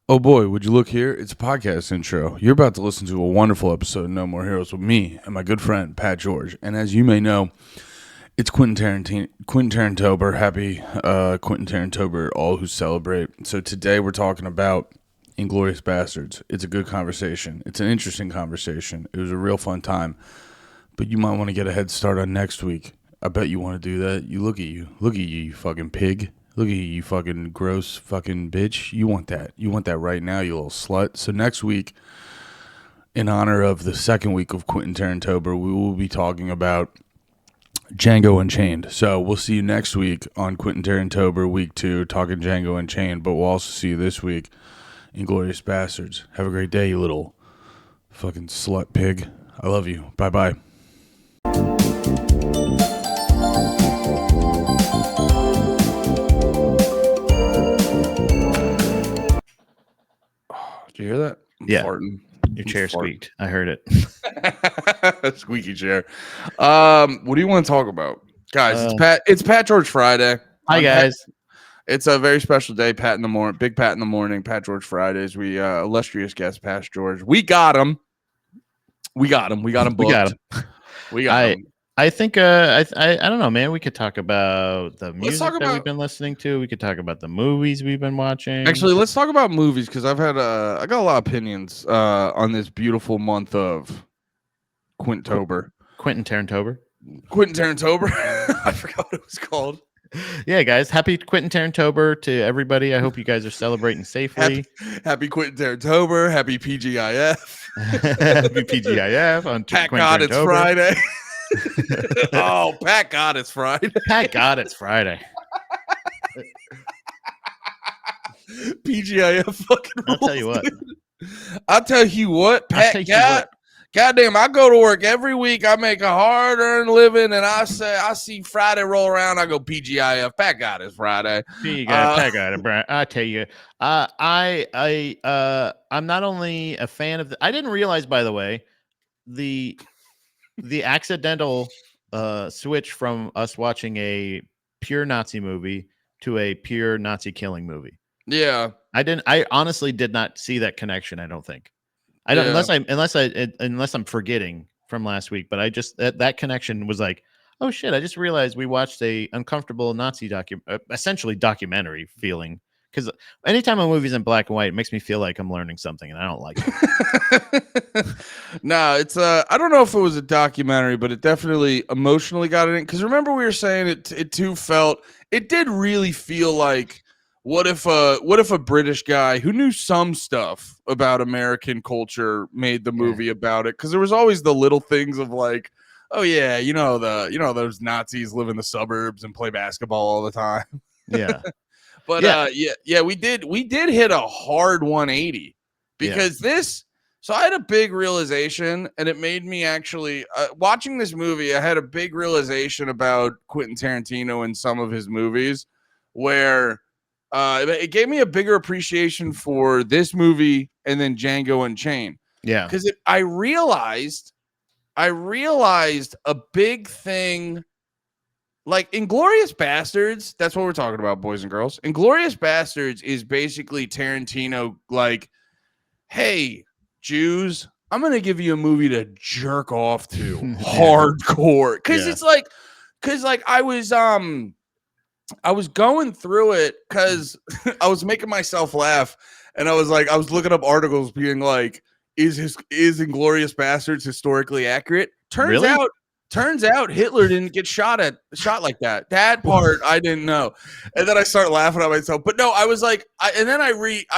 Oh boy, would you look here? It's a podcast intro. You're about to listen to a wonderful episode of No More Heroes with me and my good friend, Pat George. And as you may know, it's Quentin-TaranTOBER. Happy Quentin-TaranTOBER, all who celebrate. So today we're talking about Inglourious Bastards. It's a good conversation. It's an interesting conversation. It was a real fun time. But you might want to get a head start on next week. I bet you want to do that. You look at you. Look at you fucking pig. Look at you fucking gross fucking bitch. You want that. You want that right now, you little slut. So next week, in honor of the second week of Quentin-TaranTOBER, we will be talking about Django Unchained. So we'll see you next week on Quentin-TaranTOBER week 2, talking Django Unchained. But we'll also see you this week, Inglourious Bastards. Have a great day, you little fucking slut pig. I love you. Bye-bye. Did you hear that? I'm farting. Your chair squeaked. I heard it. Squeaky chair. What do you want to talk about? Guys, it's Pat George Friday. Hi, guys. It's a very special day. Pat in the morning, Big Pat in the morning, Pat George Fridays. We illustrious guest, Pat George. We got him. We got him booked. We got him. I think I don't know, man. We could talk about the music that we've been listening to. We could talk about the movies we've been watching. Actually, let's talk about movies because I got a lot of opinions on this beautiful month of Quentin-TaranTOBER. Quentin-TaranTOBER. Quentin-TaranTOBER. I forgot what it was called. Yeah, guys. Happy Quentin-TaranTOBER to everybody. I hope you guys are celebrating safely. Happy Quentin-TaranTOBER. Happy PGIF. Happy PGIF on Pat God, it's Friday. Oh, Pat God, it's Friday. Pat God, it's Friday. PGIF fucking rules, I'll tell you what. I'll tell you what, Pat God. Goddamn, I go to work every week. I make a hard-earned living, and I see Friday roll around. I go PGIF. Pat God, it's Friday. Pat God, I tell you, I'm not only a fan of. I didn't realize, by the way, the accidental switch from us watching a pure Nazi movie to a pure Nazi killing movie. Yeah, I honestly did not see that connection. I don't think. I don't unless I'm forgetting from last week. But I just that connection was like, oh shit! I just realized we watched a uncomfortable Nazi essentially documentary feeling. Because anytime a movie's in black and white, it makes me feel like I'm learning something, and I don't like it. No, it's I don't know if it was a documentary, but it definitely emotionally got it in. Because remember we were saying it too felt. It did really feel like what if a British guy who knew some stuff about American culture made the movie about it? Because there was always the little things of like, oh yeah, those Nazis live in the suburbs and play basketball all the time. Yeah. But we did hit a hard 180 because this. So I had a big realization, and it made me actually watching this movie. I had a big realization about Quentin Tarantino and some of his movies, where it gave me a bigger appreciation for this movie and then Django Unchained. Yeah, because I realized a big thing. Like Inglourious Bastards, that's what we're talking about, boys and girls. Inglourious Bastards is basically Tarantino like, hey, Jews, I'm going to give you a movie to jerk off to hardcore. Because I was going through it because I was making myself laugh. And I was looking up articles being like, is Inglourious Bastards historically accurate? Turns out Hitler didn't get shot like that. That part I didn't know. And then I start laughing at myself. But no, I was like, I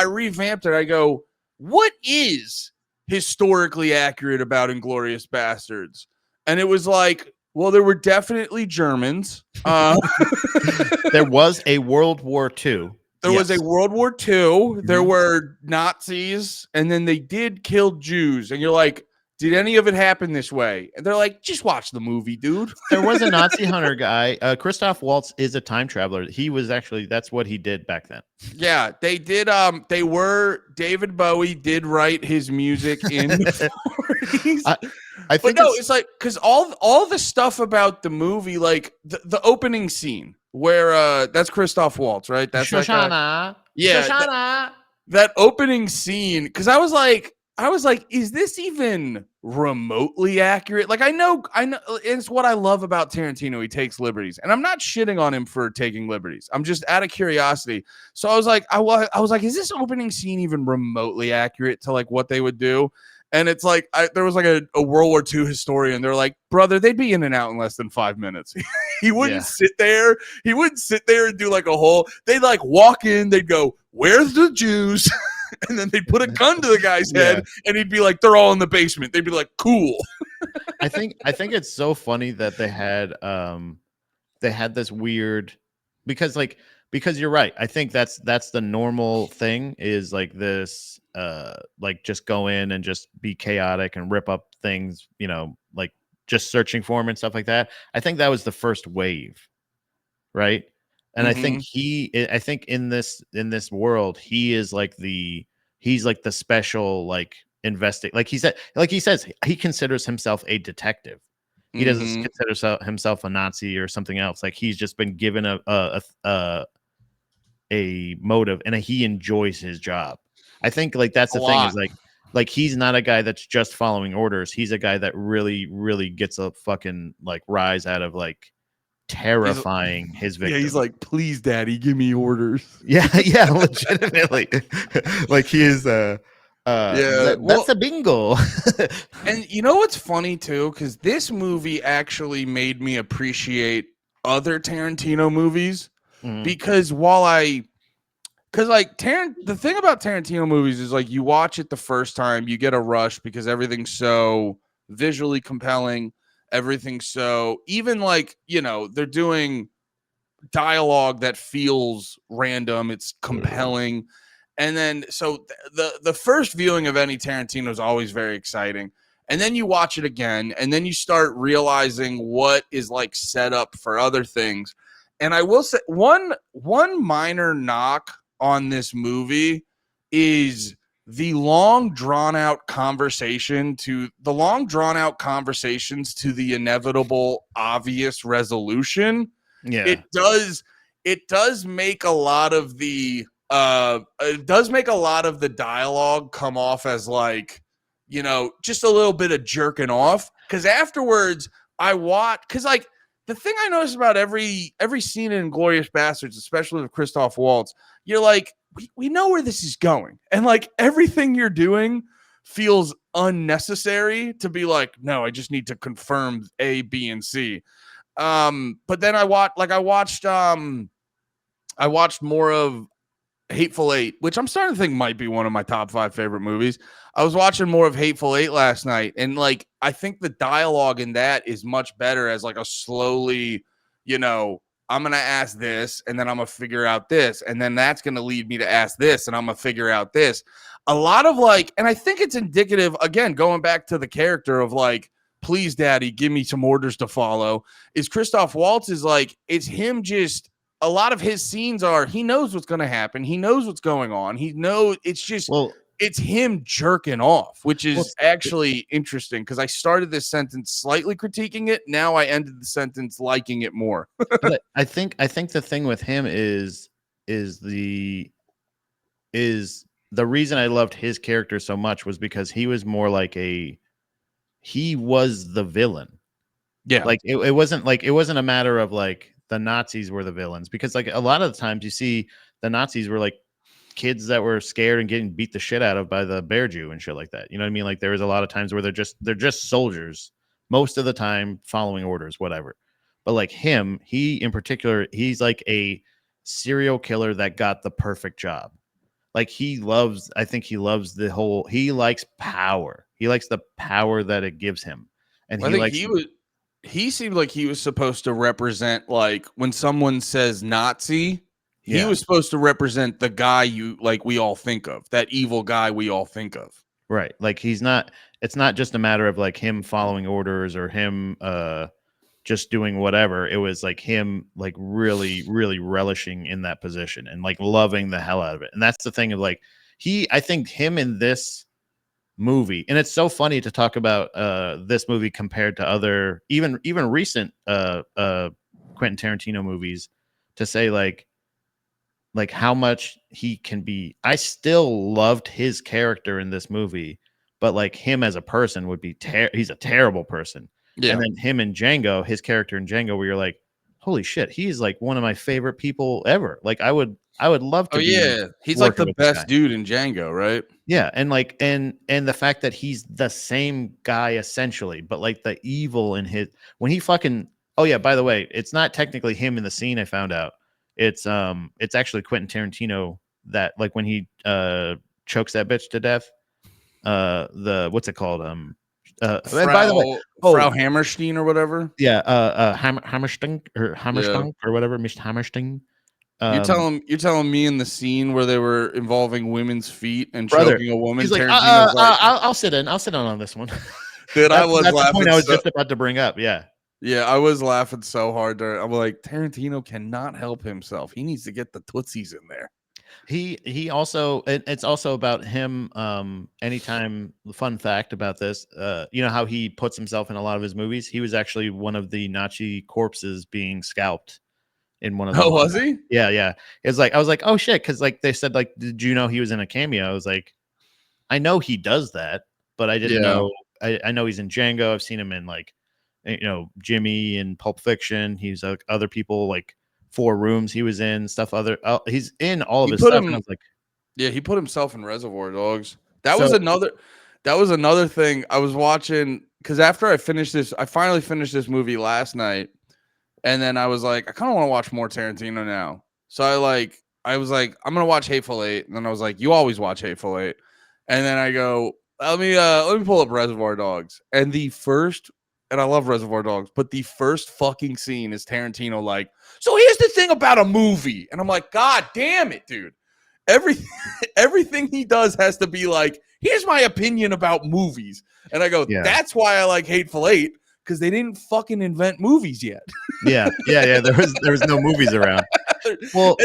revamped it. I go, what is historically accurate about Inglourious Bastards? And it was like, well, there were definitely Germans. There was a World War II. There was a World War II. There were Nazis. And then they did kill Jews. And you're like, did any of it happen this way? And they're like, just watch the movie, dude. There was a Nazi hunter guy. Christoph Waltz is a time traveler. He was that's what he did back then. Yeah, they did. David Bowie did write his music in the 40s. I think it's like, because all the stuff about the movie, like the opening scene where that's Christoph Waltz, right? That's Shoshana. Yeah. Shoshana. that opening scene, because I was like, is this even remotely accurate? Like, I know, it's what I love about Tarantino. He takes liberties, and I'm not shitting on him for taking liberties. I'm just out of curiosity. So I was like, I was like, is this opening scene even remotely accurate to like what they would do? And it's like, there was like a World War II historian. They're like, brother, they'd be in and out in less than 5 minutes. He wouldn't Yeah. sit there. He wouldn't sit there and do like a whole. They'd like walk in. They'd go, "Where's the Jews?" And then they'd put a gun to the guy's head, and he'd be like, "They're all in the basement." They'd be like, "Cool." I think it's so funny that they had this weird, because you're right. I think that's the normal thing, is like this like just go in and just be chaotic and rip up things, like just searching for him and stuff like that. I think that was the first wave, right? And I think in this world, he's like the special, like he says he considers himself a detective. He doesn't consider himself a Nazi or something else. Like, he's just been given a motive, and he enjoys his job. I think like that's the thing, is like he's not a guy that's just following orders. He's a guy that really, really gets a fucking like rise out of like terrifying his victim. Yeah, he's like, "Please, daddy, give me orders." Yeah, legitimately. Like, he is that's a bingo. And you know what's funny too? Because this movie actually made me appreciate other Tarantino movies. Because the thing about Tarantino movies is like, you watch it the first time, you get a rush because everything's so visually compelling. Everything's so, even like, they're doing dialogue that feels random. It's compelling. And then, so the first viewing of any Tarantino is always very exciting. And then you watch it again, and then you start realizing what is like set up for other things. And I will say one minor knock on this movie is the long drawn out conversations to the inevitable obvious resolution. Yeah. It does make a lot of the dialogue come off as like, just a little bit of jerking off. Because afterwards, like, the thing I notice about every scene in Inglorious Bastards, especially with Christoph Waltz, you're like, we know where this is going, and like everything you're doing feels unnecessary to be like, no, I just need to confirm A, B, and C. But then I watched more of Hateful Eight, which I'm starting to think might be one of my top 5 favorite movies. I was watching more of Hateful Eight last night, and like, I think the dialogue in that is much better as like a slowly, I'm going to ask this, and then I'm going to figure out this, and then that's going to lead me to ask this, and I'm going to figure out this. A lot of like, and I think it's indicative, again, going back to the character of like, please, daddy, give me some orders to follow, is Christoph Waltz is like, it's him just, a lot of his scenes are, he knows what's going to happen. He knows what's going on. He knows, it's just, it's him jerking off, which is actually interesting, because I started this sentence slightly critiquing it. Now I ended the sentence liking it more. But I think the thing with him is the reason I loved his character so much was because he was more like he was the villain. Yeah. Like, it wasn't a matter of like the Nazis were the villains, because like a lot of the times you see the Nazis were like kids that were scared and getting beat the shit out of by the bear Jew and shit like that. You know what I mean? Like, there was a lot of times where they're just soldiers most of the time, following orders, whatever. But like him, he in particular, he's like a serial killer that got the perfect job. Like, I think he loves he likes power. He likes the power that it gives him. And he seemed like he was supposed to represent, like, when someone says Nazi, he was supposed to represent the guy we all think of, that evil guy we all think of. Right. Like, it's not just a matter of like him following orders or him just doing whatever. It was like him like really, really relishing in that position and like loving the hell out of it. And that's the thing of like, I think him in this movie, and it's so funny to talk about this movie compared to other even recent Quentin Tarantino movies, to say like like how much he can be. I still loved his character in this movie, but like him as a person would be he's a terrible person. And Yeah. then him in Django, his character in Django, where you're like, holy shit, he's like one of my favorite people ever. Like I would love Oh to be yeah, he's like working the with this guy. best dude in Django, right? Yeah, and like and the fact that he's the same guy essentially, but like the evil in his when he fucking oh yeah, by the way, it's not technically him in the scene I found out. It's actually Quentin Tarantino that like when he chokes that bitch to death. The what's it called? And by the way, Frau Hammerstein or whatever. yeah, Hammerstein or Yeah. Hammerstein or whatever, Mr. Hammerstein. You're telling me in the scene where they were involving women's feet and Brother, choking a woman, he's like, Tarantino's like, I'll sit in. I'll sit in on this one. dude, I That's was the laughing. point I was just about to bring up. Yeah. Yeah, I was laughing so hard there. I'm like, Tarantino cannot help himself. He needs to get the tootsies in there. He also it's also about him. Anytime fun fact about this, you know how he puts himself in a lot of his movies. He was actually one of the Nazi corpses being scalped in one of them. Oh, was he? Yeah. It's like I was like, oh shit, because like they said, like, did you know he was in a cameo? I was like, I know he does that, but I didn't know. I know he's in Django. I've seen him in like, you know, Jimmy and Pulp Fiction. He's other people like Four Rooms. He was in stuff. He's in all of his stuff. And I was like, yeah, he put himself in Reservoir Dogs. That so, was another thing I was watching because after I finally finished this movie last night, and then I was like, I kind of want to watch more Tarantino now. So I was like, I'm gonna watch Hateful Eight, and then I was like, you always watch Hateful Eight, and then I go, let me pull up Reservoir Dogs, and I love Reservoir Dogs, but the first fucking scene is Tarantino like, so here's the thing about a movie, and I'm like, God damn it, dude. Everything he does has to be like, here's my opinion about movies. And I go, that's why I like Hateful Eight, because they didn't fucking invent movies yet. Yeah. There was no movies around. Well,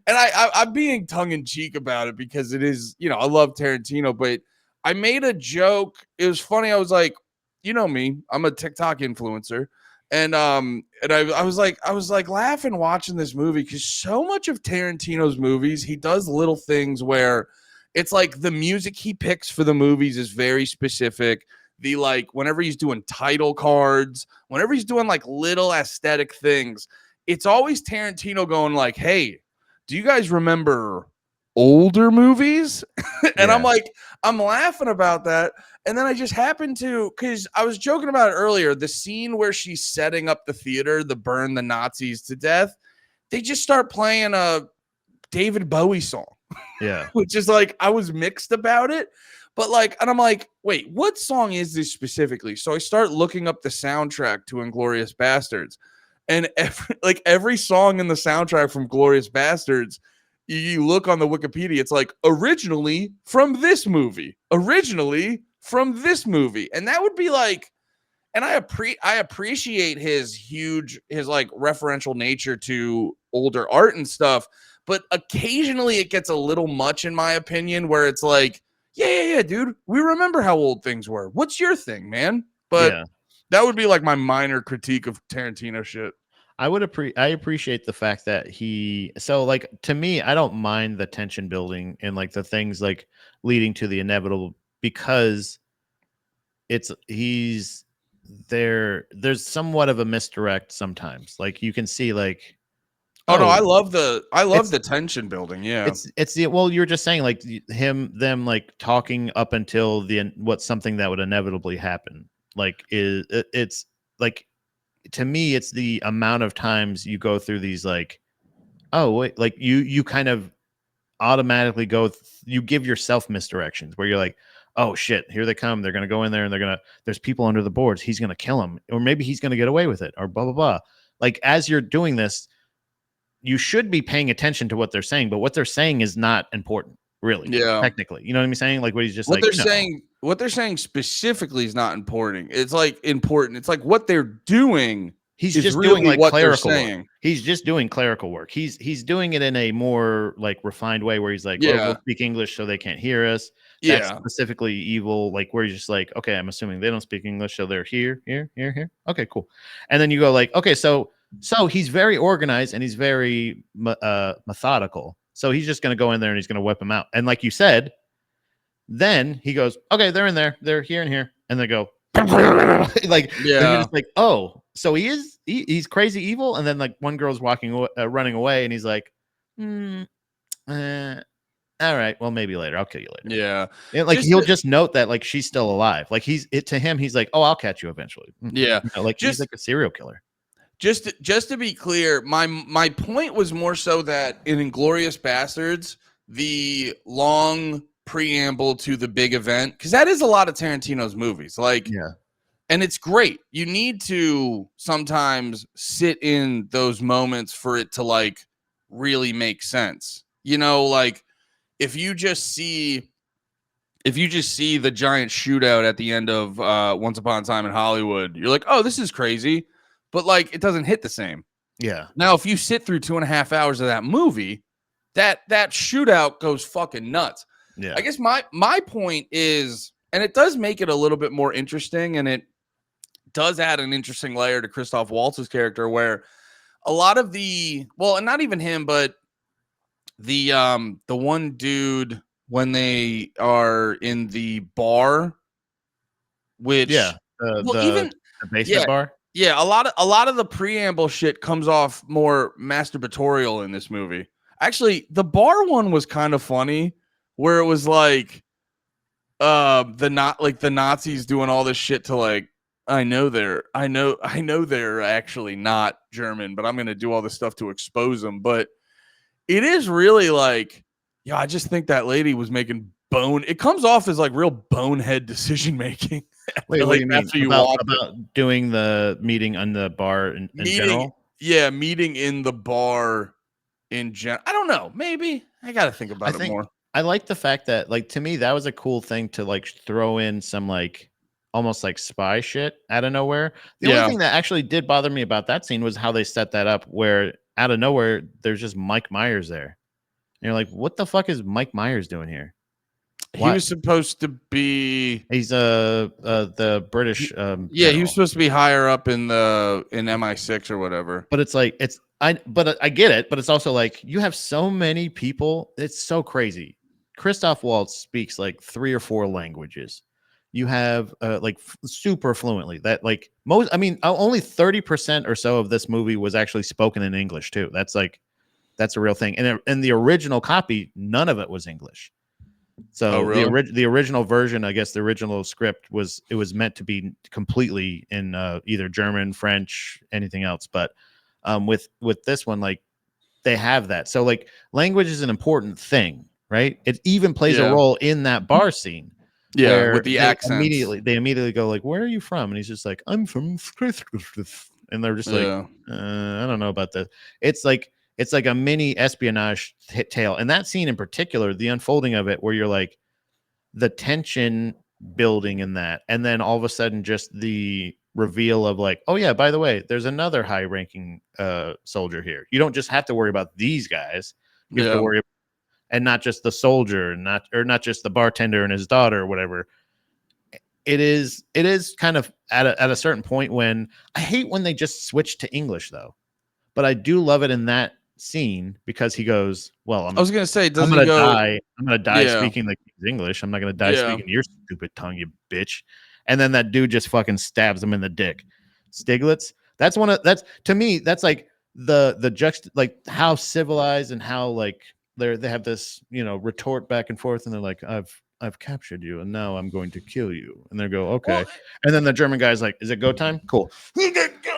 and I'm being tongue in cheek about it because it is, you know, I love Tarantino, but I made a joke. It was funny. I was like, you know me, I'm a TikTok influencer. And I was like laughing watching this movie because so much of Tarantino's movies, he does little things where it's like the music he picks for the movies is very specific. The like whenever he's doing title cards, whenever he's doing like little aesthetic things, it's always Tarantino going like, hey, do you guys remember older movies? And I'm like, I'm laughing about that. And then I just happened to, because I was joking about it earlier, the scene where she's setting up the theater to burn the Nazis to death, they just start playing a David Bowie song. Yeah. Which is like, I was mixed about it. But like, and I'm like, wait, what song is this specifically? So I start looking up the soundtrack to Inglourious Bastards. And every song in the soundtrack from Glorious Bastards, you look on the Wikipedia, it's like originally from this movie. And that would be like, and I appreciate his like referential nature to older art and stuff, but occasionally it gets a little much in my opinion, where it's like, yeah, dude, we remember how old things were. What's your thing, man? But that would be like my minor critique of Tarantino shit. I appreciate the fact that so like to me, I don't mind the tension building and like the things like leading to the inevitable, because there's somewhat of a misdirect sometimes. Like you can see like, no, I love the tension building. Yeah. It's the, well, you were just saying like them like talking up until what's something that would inevitably happen. Like it's like, to me, it's the amount of times you go through these like, oh wait, like you kind of automatically you give yourself misdirections where you're like, oh shit, here they come. They're going to go in there and there's people under the boards. He's going to kill him, or maybe he's going to get away with it, or blah, blah, blah. Like as you're doing this, you should be paying attention to what they're saying, but what they're saying is not important, really. Yeah. Technically. You know what I'm saying? Like what he's just what they're saying specifically is not important. It's like important. It's like what they're doing. He's just really doing like clerical work. He's just doing clerical work. He's doing it in a more like refined way where he's like, we'll speak English so they can't hear us. That's specifically evil. Like where you're just like, okay, I'm assuming they don't speak English, so they're here. Okay, cool. And then you go like, okay, so he's very organized and he's very methodical. So he's just going to go in there and he's going to whip them out. And like you said, then he goes, okay, they're in there. They're here and here. And they go, like, and you're just like, oh, so he's crazy evil. And then like one girl's running away and he's like, all right, well, maybe later. I'll kill you later. Yeah. And like he'll just note that like she's still alive. Like to him, he's like, oh, I'll catch you eventually. Yeah. Like he's like a serial killer. Just to be clear, my point was more so that in Inglorious Bastards, the long preamble to the big event, because that is a lot of Tarantino's movies. Like, yeah. And it's great. You need to sometimes sit in those moments for it to like really make sense. You know, like if you just see the giant shootout at the end of Once Upon a Time in Hollywood, you're like, oh, this is crazy. But like, it doesn't hit the same. Yeah. Now, if you sit through 2.5 hours of that movie, that shootout goes fucking nuts. Yeah. I guess my point is, and it does make it a little bit more interesting, and it does add an interesting layer to Christoph Waltz's character, where a lot of and not even him, but the one dude when they are in the bar, which the basement bar. Yeah, a lot of the preamble shit comes off more masturbatorial in this movie. Actually, the bar one was kind of funny, where it was like the Nazis doing all this shit to like, I know they're actually not German, but I'm gonna do all this stuff to expose them. But it is really like, yeah, I just think that lady was making it comes off as like real bonehead decision making. Wait, what do you mean about doing the meeting on the bar in general? Yeah, meeting in the bar in general. I don't know. Maybe I got to think about it more. I like the fact that, like, to me, that was a cool thing to like throw in some like almost like spy shit out of nowhere. The only thing that actually did bother me about that scene was how they set that up, where out of nowhere there's just Mike Myers there. And you're like, what the fuck is Mike Myers doing here? He was supposed to be. He's the British. He was supposed to be higher up in MI6 or whatever. But it's like I get it, but it's also like you have so many people. It's so crazy. Christoph Waltz speaks like 3 or 4 languages. You have like super fluently. That like only 30% or so of this movie was actually spoken in English too. That's a real thing. And in the original copy, none of it was English. So the original version, I guess the original script was meant to be completely in either German, French, anything else. But with this one, like they have that. So like language is an important thing, right? It even plays a role in that bar scene. Yeah, with the accent. They immediately go like, "Where are you from?" And he's just like, "I'm from," and they're just like, "I don't know about that." It's like a mini espionage tale. And that scene in particular, the unfolding of it, where you're like the tension building in that. And then all of a sudden just the reveal of like, oh yeah, by the way, there's another high ranking soldier here. You don't just have to worry about these guys. You have to worry and not just the soldier, not just the bartender and his daughter or whatever. It is kind of at a certain point when I hate when they just switch to English though, but I do love it in that scene because he goes, well, I'm going to die speaking the English. I'm not going to die speaking your stupid tongue, you bitch. And then that dude just fucking stabs him in the dick. Stiglitz. That's to me, that's like the like how civilized and how like they have this, retort back and forth, and they're like, I've captured you, and now I'm going to kill you. And they go, okay. Well, and then the German guy's like, is it go time? Cool.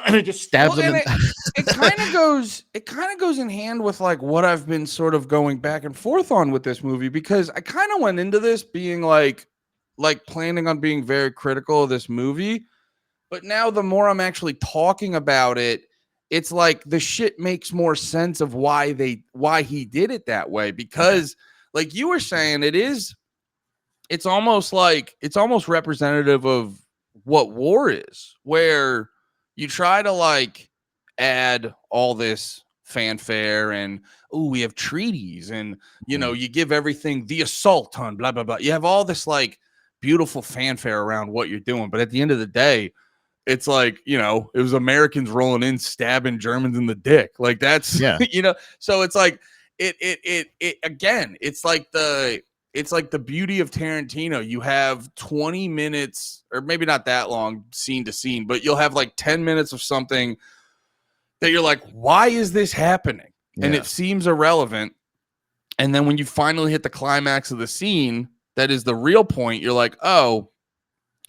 And it just stabs him. It kind of goes in hand with like what I've been sort of going back and forth on with this movie, because I kind of went into this being like planning on being very critical of this movie. But now the more I'm actually talking about it, it's like the shit makes more sense of why he did it that way. Because like you were saying, it's almost representative of what war is, where you try to like add all this fanfare and we have treaties and you give everything the assault on blah blah blah. You have all this like beautiful fanfare around what you're doing, but at the end of the day, it's like, it was Americans rolling in, stabbing Germans in the dick. Like that's, so it's like, it again, it's like the beauty of Tarantino. You have 20 minutes, or maybe not that long scene to scene, but you'll have like 10 minutes of something that you're like, why is this happening? And it seems irrelevant. And then when you finally hit the climax of the scene, that is the real point. You're like, oh,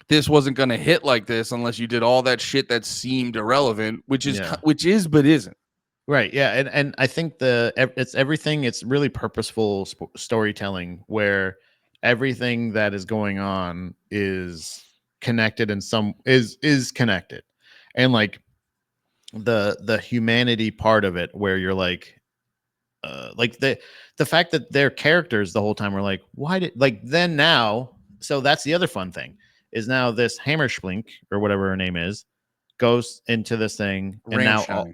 this wasn't going to hit like this unless you did all that shit that seemed irrelevant, which is but isn't. Right. Yeah. And I think it's everything. It's really purposeful storytelling where everything that is going on is connected and is connected. And like the humanity part of it where you're like the fact that their characters the whole time were like, why did like then now? So that's the other fun thing is now this Hammerschlink or whatever her name is goes into this thing and now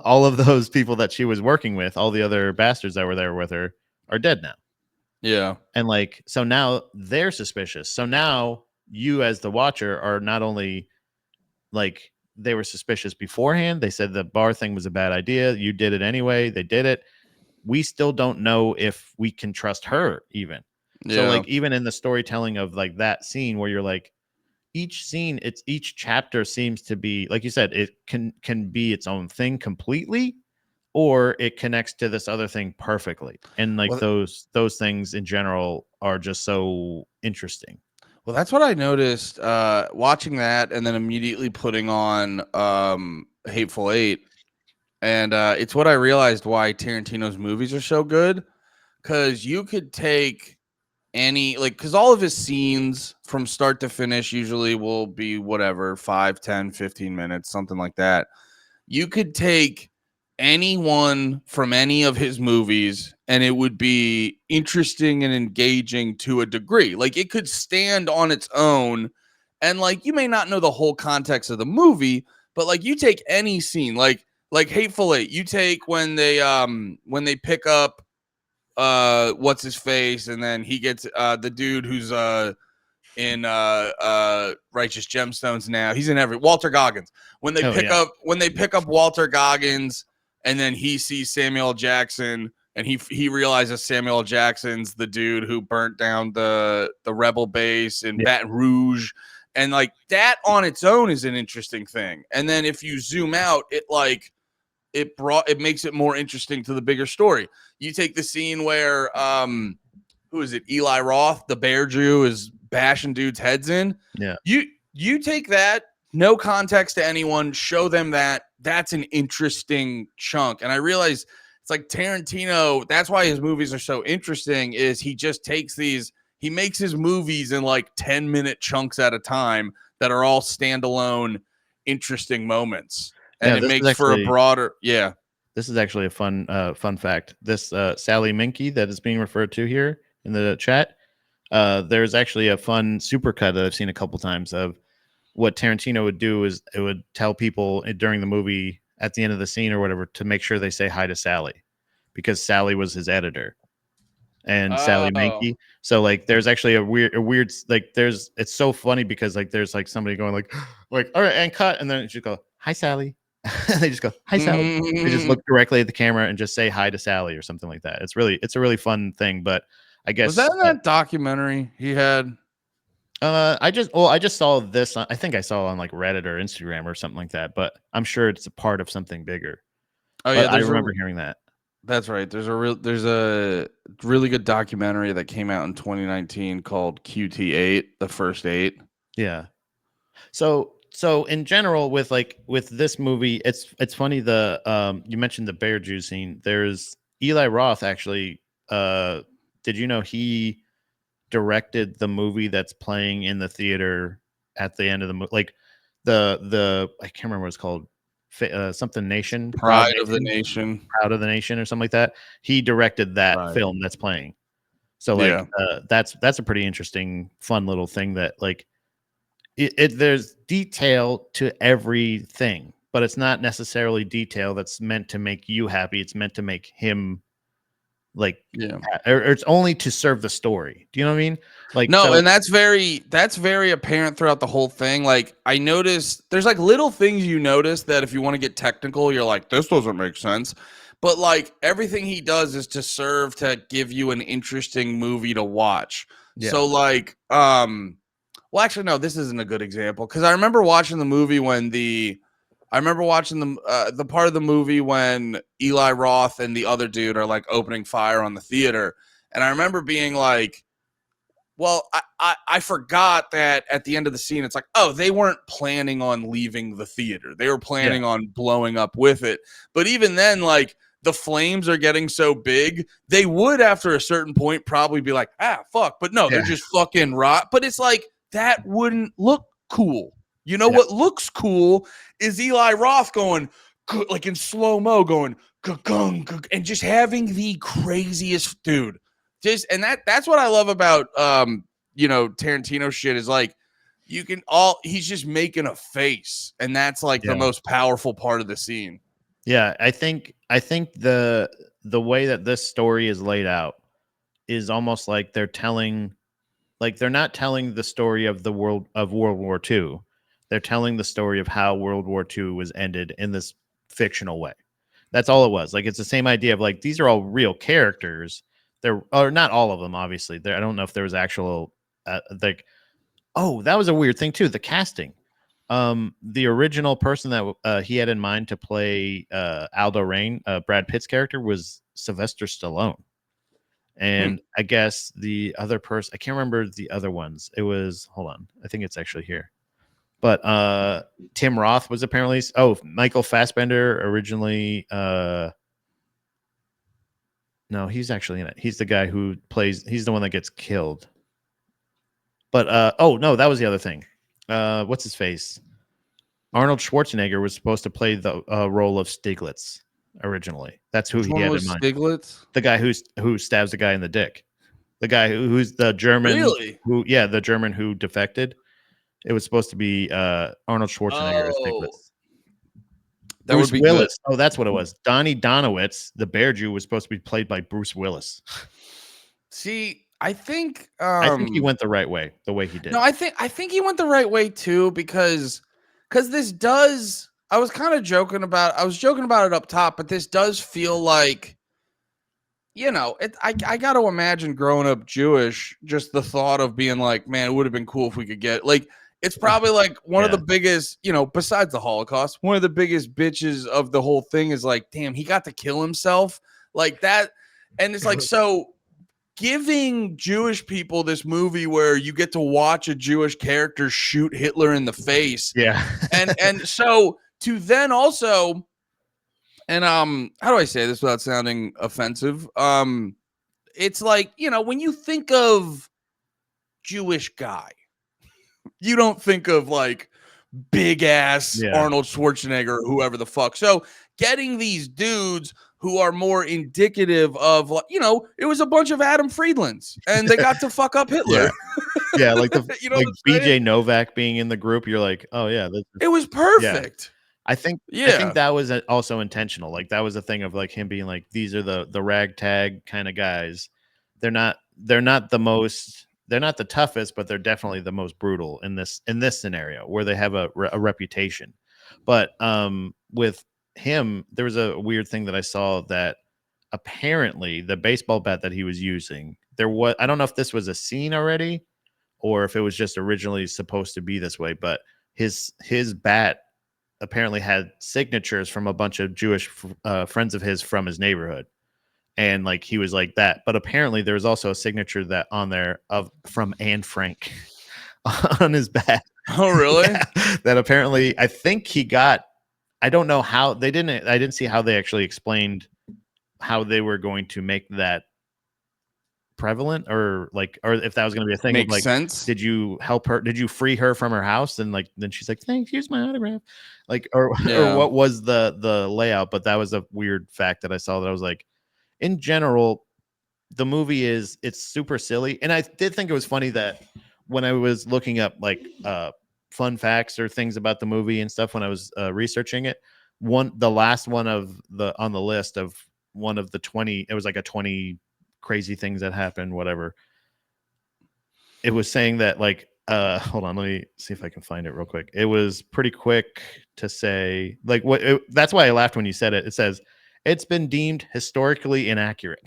all of those people that she was working with, all the other bastards that were there with her, are dead now. Yeah. And like, so now they're suspicious. So now you, as the watcher, are not only like they were suspicious beforehand, they said the bar thing was a bad idea. You did it anyway. They did it. We still don't know if we can trust her even. Yeah. So, like, even in the storytelling of like that scene where you're like, each chapter seems to be, like you said, it can be its own thing completely, or it connects to this other thing perfectly. And like those things in general are just so interesting. Well, that's what I noticed watching that and then immediately putting on Hateful Eight. And it's what I realized why Tarantino's movies are so good. Because you could take any, like, because all of his scenes from start to finish usually will be whatever, 5, 10, 15 minutes, something like that. You could take anyone from any of his movies and it would be interesting and engaging to a degree. Like, it could stand on its own and like you may not know the whole context of the movie, but like you take any scene, like Hateful Eight, you take when they pick up what's his face, and then he gets the dude who's in Righteous Gemstones now. He's in every Walter Goggins. When they pick up Walter Goggins, and then he sees Samuel Jackson, and he realizes Samuel Jackson's the dude who burnt down the rebel base in Baton Rouge, and like that on its own is an interesting thing. And then if you zoom out, it makes it more interesting to the bigger story. You take the scene where who is it? Eli Roth, the bear Jew, is bashing dudes' heads in. Yeah. You take that, no context to anyone, show them that's an interesting chunk. And I realize it's like Tarantino, that's why his movies are so interesting, is he just takes he makes his movies in like 10-minute chunks at a time that are all standalone, interesting moments. And it makes for a broader, This is actually a fun fact. This Sally Minky that is being referred to here in the chat, there's actually a fun supercut that I've seen a couple times of what Tarantino would do is it would tell people during the movie at the end of the scene or whatever to make sure they say hi to Sally, because Sally was his editor. And Sally Minky. So like there's actually a weird like it's so funny because like there's like somebody going like all right, and cut, and then it just go, hi Sally. They just go, hi Sally. They just look directly at the camera and just say hi to Sally or something like that. It's a really fun thing. But I guess was that documentary he had? I just saw this. I think I saw on like Reddit or Instagram or something like that. But I'm sure it's a part of something bigger. Oh yeah, I remember hearing that. That's right. There's a really good documentary that came out in 2019 called QT8, the first 8. Yeah. So in general, with this movie, it's funny. You mentioned the bear Jew scene. There's Eli Roth actually. Did you know he directed the movie that's playing in the theater at the end of the movie? Like the I can't remember what it's called. Something Nation, Pride of the Nation, or something like that. He directed that film that's playing. So like that's a pretty interesting, fun little thing that like there's detail to everything, but it's not necessarily detail that's meant to make you happy. It's meant to make him like or it's only to serve the story. Do you know what I mean? Like no, and that's very apparent throughout the whole thing. Like I noticed there's like little things you notice that if you want to get technical, you're like, this doesn't make sense. but like everything he does is to serve to give you an interesting movie to watch. Yeah. So like, well, actually, no, this isn't a good example because I remember watching the movie when I remember watching the part of the movie when Eli Roth and the other dude are like opening fire on the theater, and I remember being like, well, I forgot that at the end of the scene, it's like, oh, they weren't planning on leaving the theater. They were planning on blowing up with it. But even then, like, the flames are getting so big, they would, after a certain point, probably be like, ah, fuck. But no, they're just fucking rot. But it's like, that wouldn't look cool. You know what looks cool is Eli Roth going, like in slow-mo, going, and just having the craziest dude. And that's what I love about Tarantino shit is like he's just making a face, and that's like the most powerful part of the scene. Yeah, I think the way that this story is laid out is almost like they're not telling the story of World War II. They're telling the story of how World War II was ended in this fictional way. That's all it was. Like, it's the same idea of like, these are all real characters. Or not all of them, obviously. I don't know if there was actual that was a weird thing too. The casting. The original person that he had in mind to play Aldo Rain, Brad Pitt's character, was Sylvester Stallone. And I guess the other person, I can't remember the other ones. It was, hold on, I think it's actually here. But Tim Roth was apparently, Michael Fassbender originally. No, he's actually in it. He's the guy who he's the one that gets killed. But no, that was the other thing. What's his face? Arnold Schwarzenegger was supposed to play the role of Stiglitz originally. That's who he had in mind. Stiglitz? The guy who stabs the guy in the dick. The guy who's the German. Really? The German who defected. It was supposed to be Arnold Schwarzenegger as Stiglitz. That Bruce would be Willis. good. Oh, that's what it was. Donnie Donowitz, the Bear Jew, was supposed to be played by Bruce Willis. See, I think he went the right way, the way he did. No, I think he went the right way too, because this does. I was joking about it up top, but this does feel like, I got to imagine growing up Jewish, just the thought of being like, man, it would have been cool if we could get like. It's probably like one of the biggest, besides the Holocaust, one of the biggest bitches of the whole thing is like, damn, he got to kill himself like that. And it's like, so giving Jewish people this movie where you get to watch a Jewish character shoot Hitler in the face. Yeah. and so to then also, and how do I say this without sounding offensive? It's like, when you think of Jewish guy, you don't think of like big ass Arnold Schwarzenegger or whoever the fuck. So getting these dudes who are more indicative of, it was a bunch of Adam Friedlands and they got to fuck up Hitler. Yeah, like BJ Novak being in the group, you're like, oh yeah, it was perfect. I think that was also intentional. Like, that was a thing of like him being like, these are the ragtag kind of guys. They're not the toughest, but they're definitely the most brutal in this scenario where they have a reputation. But with him, there was a weird thing that I saw that apparently the baseball bat that he was using, I don't know if this was a scene already or if it was just originally supposed to be this way, but his bat apparently had signatures from a bunch of Jewish friends of his from his neighborhood. And like, he was like that, but apparently there was also a signature that on there from Anne Frank on his bat. Oh, really? Yeah, that apparently, I think he got. I don't know how I didn't see how they actually explained how they were going to make that prevalent, or if that was going to be a thing. Makes like, sense. Did you help her? Did you free her from her house? And like, then she's like, thanks, here's my autograph. Like, or what was the layout? But that was a weird fact that I saw that I was like, in general, the movie it's super silly. And I did think it was funny that when I was looking up like fun facts or things about the movie and stuff, when I was researching it, the last one on the list of one of the 20, it was like a 20 crazy things that happened, whatever. It was saying that like, hold on, let me see if I can find it real quick. It was pretty quick to say like that's why I laughed when you said it. It says, it's been deemed historically inaccurate.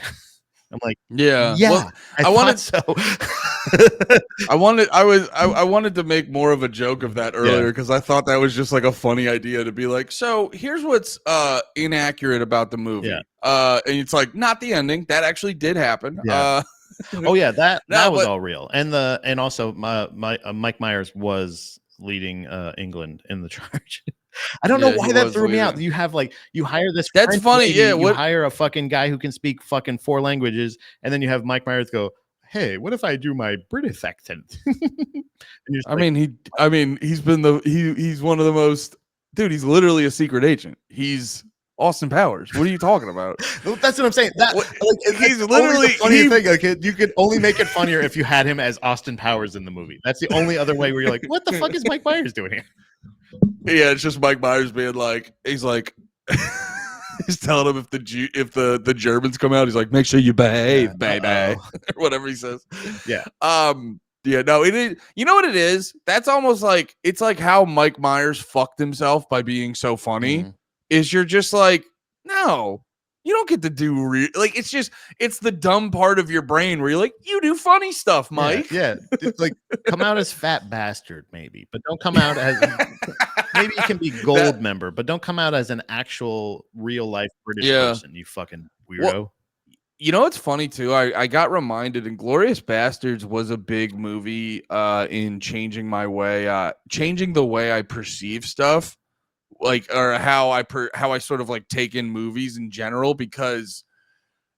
I'm like, Yeah. yeah, Well, I I thought wanted so. I wanted to make more of a joke of that earlier because I thought that was just like a funny idea to be like, so here's what's inaccurate about the movie. Yeah. And it's like not the ending. That actually did happen. Yeah. Oh yeah, that No, was but all real. And also Mike Myers was leading England in the charge. I don't know yeah, he why that was threw me out. leading. You have like you hire this That's French funny. lady, Yeah. you What hire a fucking guy who can speak fucking 4 languages, and then you have Mike Myers go, "Hey, what if I do my British accent?" And you're just like, he's one of the most dude, he's literally a secret agent. He's Austin Powers. What are you talking about? well, that's what I'm saying. That What, like he's that's only literally the funny thing. Like you could only make it funnier if you had him as Austin Powers in the movie. That's the only other way where you're like, what the fuck is Mike Myers doing here? Yeah, it's just Mike Myers being like, he's like, he's telling him if the Germans come out, he's like, make sure you behave, baby, or whatever he says. Yeah. Yeah, no, it is. You know what it is? That's almost like it's like how Mike Myers fucked himself by being so funny. Is you're just like, no, you don't get to do like it's the dumb part of your brain where you're like, you do funny stuff, Mike. Yeah. It's like come out as fat bastard, maybe, but don't come out as maybe you can be gold member, but don't come out as an actual real life British person, you fucking weirdo. Well, you know what's funny too? I got reminded Inglorious Bastards was a big movie in changing the way I perceive stuff. Like, or how I sort of like take in movies in general, because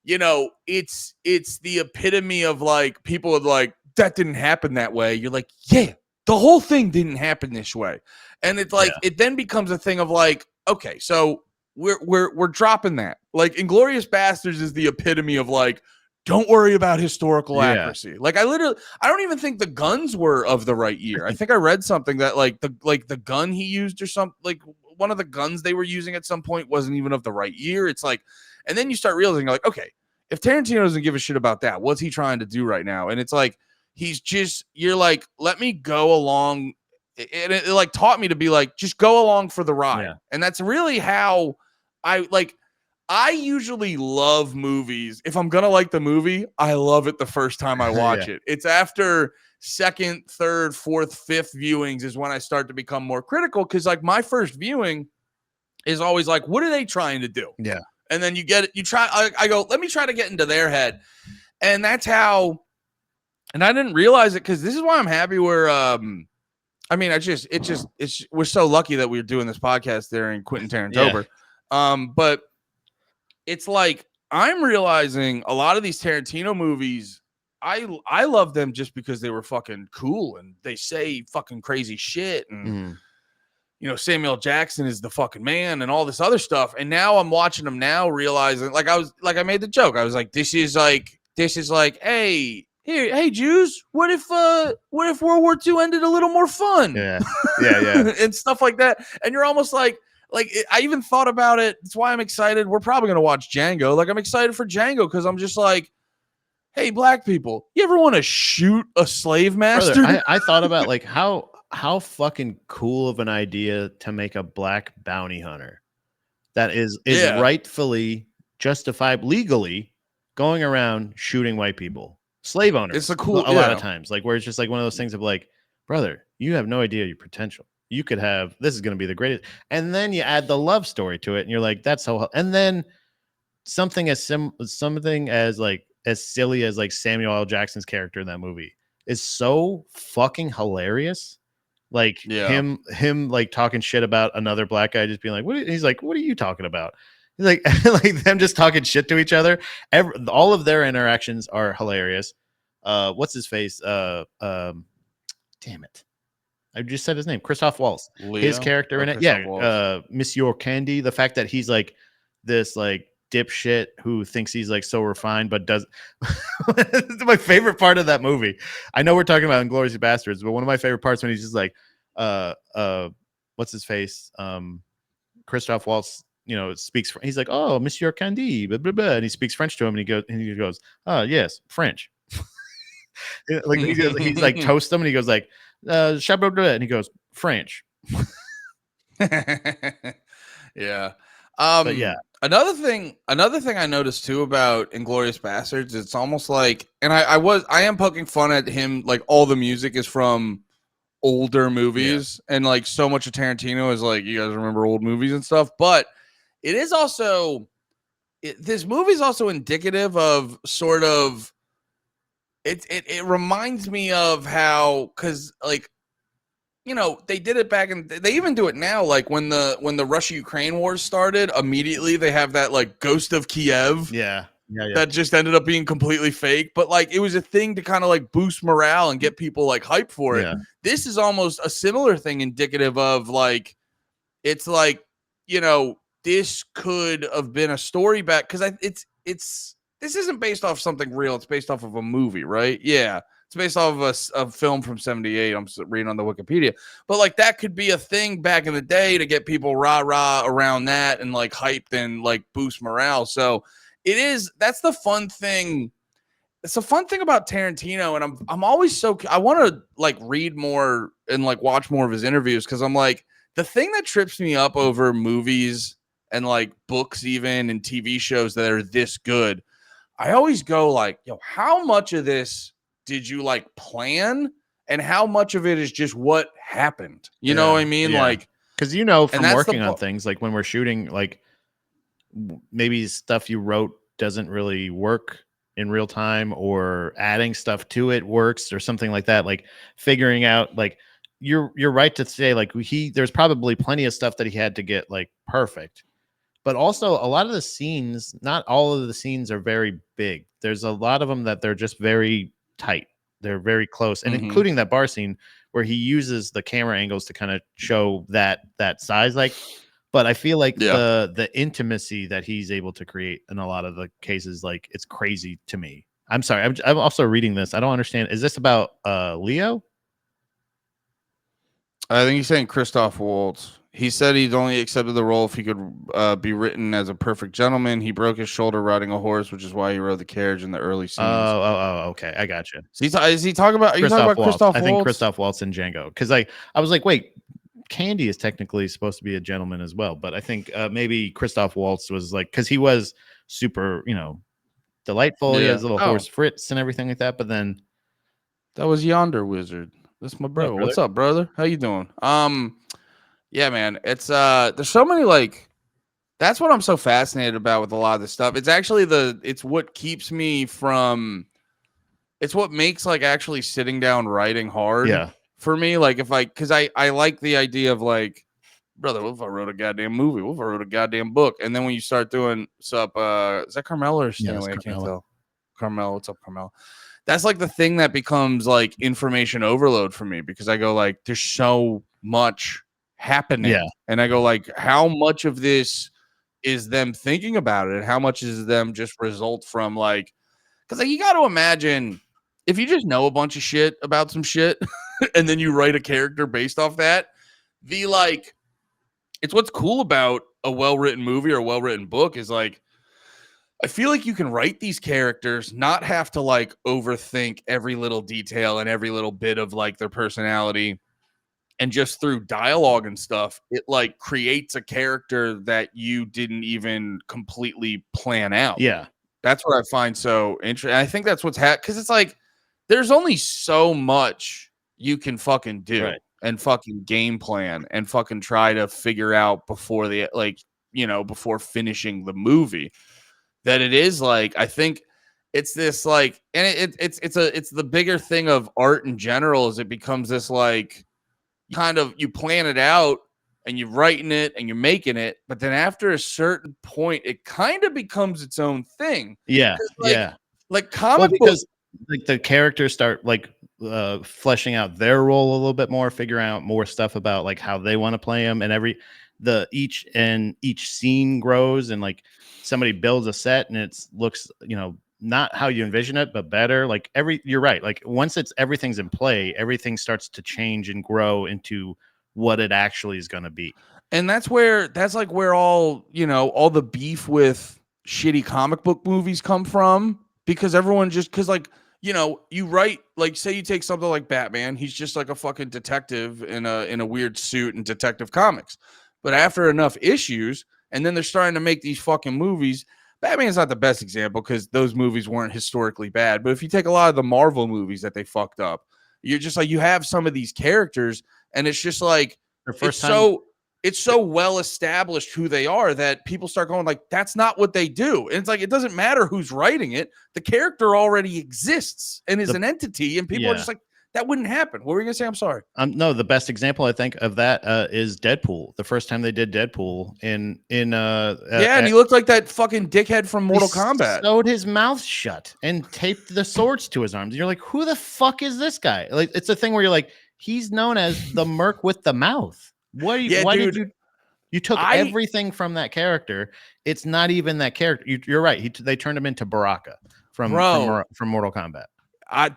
you know it's the epitome of like people would like that didn't happen that way. You're like, yeah, the whole thing didn't happen this way, and it's like it then becomes a thing of like, okay, so we're dropping that. Like, Inglorious Bastards is the epitome of like, don't worry about historical accuracy. Like, I don't even think the guns were of the right year. I think I read something that like the gun he used or something, like one of the guns they were using at some point wasn't even of the right year. It's like, and then you start realizing like, okay, if Tarantino doesn't give a shit about that, what's he trying to do right now? And it's like, you're like, let me go along. And it like taught me to be like, just go along for the ride. Yeah. And that's really how I usually love movies. If I'm going to like the movie, I love it the first time I watch it. It's after second, third, fourth, fifth viewings is when I start to become more critical. Cause like my first viewing is always like, what are they trying to do? Yeah. And then you get it. You try, I go, let me try to get into their head. And that's how, and I didn't realize it. Cause this is why I'm happy we're, we're so lucky that we're doing this podcast there in Quentin-TaranTOBER. But it's like, I'm realizing a lot of these Tarantino movies, I love them just because they were fucking cool and they say fucking crazy shit. And, you know, Samuel Jackson is the fucking man and all this other stuff. And now I'm watching them now realizing, like, I made the joke. I was like, this is like, hey, Jews, what if World War II ended a little more fun? Yeah. And stuff like that. And you're almost like I even thought about it. That's why I'm excited. We're probably going to watch Django. Like, I'm excited for Django because I'm just like, hey, black people, you ever want to shoot a slave master? Brother, I thought about like how fucking cool of an idea to make a black bounty hunter that is rightfully justified legally going around shooting white people, slave owners. It's a lot of times, like where it's just like one of those things of like, brother, you have no idea your potential. You could have, this is going to be the greatest. And then you add the love story to it and you're like, that's so, and then something as silly as like Samuel L. Jackson's character in that movie is so fucking hilarious. Like him like talking shit about another black guy, just being like, he's like, what are you talking about? He's like, like them just talking shit to each other. All of their interactions are hilarious. What's his face? Damn it. I just said his name, Christoph Waltz. His character in it. Monsieur Candy. The fact that he's like this like dipshit who thinks he's like so refined, but does. My favorite part of that movie. I know we're talking about Inglourious Bastards, but one of my favorite parts when he's just like, what's his face? Christoph Waltz, you know, speaks. He's like, oh, Monsieur Candy, blah, blah, blah. And he speaks French to him, and he goes, oh yes, French. Like he's like toast him, and he goes like, and he goes French. Yeah. But yeah, Another thing I noticed too about Inglorious Bastards, it's almost like, and I am poking fun at him, like all the music is from older movies, and like so much of Tarantino is like, you guys remember old movies and stuff, but it is also, this movie is also indicative of sort of, it reminds me of how, because like, you know, they did it back in, they even do it now, like when the Russia-Ukraine wars started, immediately they have that like Ghost of Kiev that just ended up being completely fake, but like it was a thing to kind of like boost morale and get people like hyped for it. This is almost a similar thing, indicative of like, it's like, you know, this could have been a story back, because it's this isn't based off something real, it's based off of a movie, right? Yeah, it's based off of a film from 78. I'm reading on the Wikipedia, but like that could be a thing back in the day to get people rah around that and like hyped and like boost morale. So it is, that's the fun thing. It's a fun thing about Tarantino, and I'm always so, I want to like read more and like watch more of his interviews, because I'm like, the thing that trips me up over movies and like books even and TV shows that are this good, I always go like, yo, how much of this did you like plan, and how much of it is just what happened? You know what I mean? Like, because you know, from working on things, like when we're shooting, like maybe stuff you wrote doesn't really work in real time, or adding stuff to it works or something like that. Like figuring out, like you're right to say, like there's probably plenty of stuff that he had to get like perfect. But also a lot of the scenes, not all of the scenes are very big. There's a lot of them that they're just very tight. They're very close. And including that bar scene where he uses the camera angles to kind of show that size. Like, but I feel like the intimacy that he's able to create in a lot of the cases, like it's crazy to me. I'm sorry. I'm also reading this. I don't understand. Is this about Leo? I think he's saying Christoph Waltz. He said he'd only accepted the role if he could be written as a perfect gentleman. He broke his shoulder riding a horse, which is why he rode the carriage in the early scenes. Okay, I got you. So is he talking about? Are you talking about Christoph Waltz? I think Christoph Waltz and Django, because I was like, wait, Candy is technically supposed to be a gentleman as well, but I think maybe Christoph Waltz was like, because he was super, you know, delightful. He has a little horse Fritz and everything like that. But then that was Yonder Wizard. That's my bro. What's up, brother? How you doing? Yeah, man. It's there's so many, like, that's what I'm so fascinated about with a lot of this stuff. It's actually it's what keeps me from, it's what makes like actually sitting down writing hard for me. Like because I like the idea of like, brother, what if I wrote a goddamn movie? What if I wrote a goddamn book? And then when you start doing is that Carmela or Stanley? I can't tell. Carmel, what's up, Carmel? That's like the thing that becomes like information overload for me, because I go like, there's so much happening, and I go like, how much of this is them thinking about it? How much is them just result from like, because like you got to imagine if you just know a bunch of shit about some shit and then you write a character based off that, it's what's cool about a well-written movie or a well-written book is like, I feel like you can write these characters, not have to like overthink every little detail and every little bit of like their personality, and just through dialogue and stuff, it like creates a character that you didn't even completely plan out. Yeah. That's what I find so interesting. I think that's what's happening, because it's like there's only so much you can fucking do and fucking game plan and fucking try to figure out before the, like, you know, before finishing the movie. That it is like, I think it's this like, and it's the bigger thing of art in general, is it becomes this like, kind of, you plan it out and you're writing it and you're making it, but then after a certain point it kind of becomes its own thing. Like comic books, like the characters start like fleshing out their role a little bit more, figuring out more stuff about like how they want to play them, and each scene grows, and like somebody builds a set and it looks, you know, not how you envision it, but better. Like you're right. Like once everything's in play, everything starts to change and grow into what it actually is going to be. And that's like where all, you know, all the beef with shitty comic book movies come from, because everyone just, because like, you know, you write, like, say you take something like Batman, he's just like a fucking detective in a weird suit in Detective Comics. But after enough issues, And then they're starting to make these fucking movies. Batman's not the best example because those movies weren't historically bad. But if you take a lot of the Marvel movies that they fucked up, you're just like, you have some of these characters, and it's just like, it's so well established who they are that people start going like, that's not what they do. And it's like, it doesn't matter who's writing it. The character already exists and is an entity. And people are just like, that wouldn't happen. What were you gonna say? I'm sorry. No, the best example I think of that is Deadpool. The first time they did Deadpool and he looked like that fucking dickhead from Mortal Kombat. Sewed his mouth shut and taped the swords to his arms. And you're like, who the fuck is this guy? Like, it's a thing where you're like, he's known as the merc with the mouth. Why did you took everything from that character? It's not even that character. You're right. They turned him into Baraka from Mortal Kombat.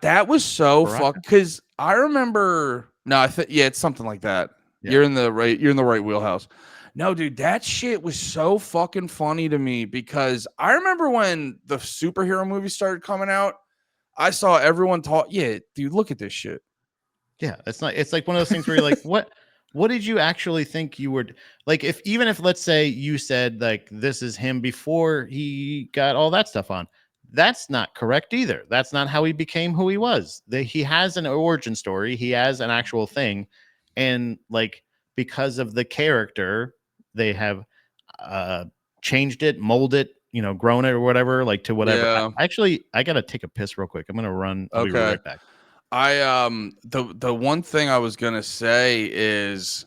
That was so fucked because I remember. No, it's something like that. Yeah. You're in the right wheelhouse. No, dude, that shit was so fucking funny to me because I remember when the superhero movies started coming out. I saw everyone talk. Yeah, dude, look at this shit. Yeah, it's like one of those things where you're like, what did you actually think you were like? Even if let's say you said like this is him before he got all that stuff on. That's not correct either. That's not how he became who he was. He has an origin story. He has an actual thing. And like, because of the character, they have changed it, molded it, grown it or whatever, like to whatever. Yeah. I got to take a piss real quick. I'm going to run. I'll be right back. The one thing I was going to say is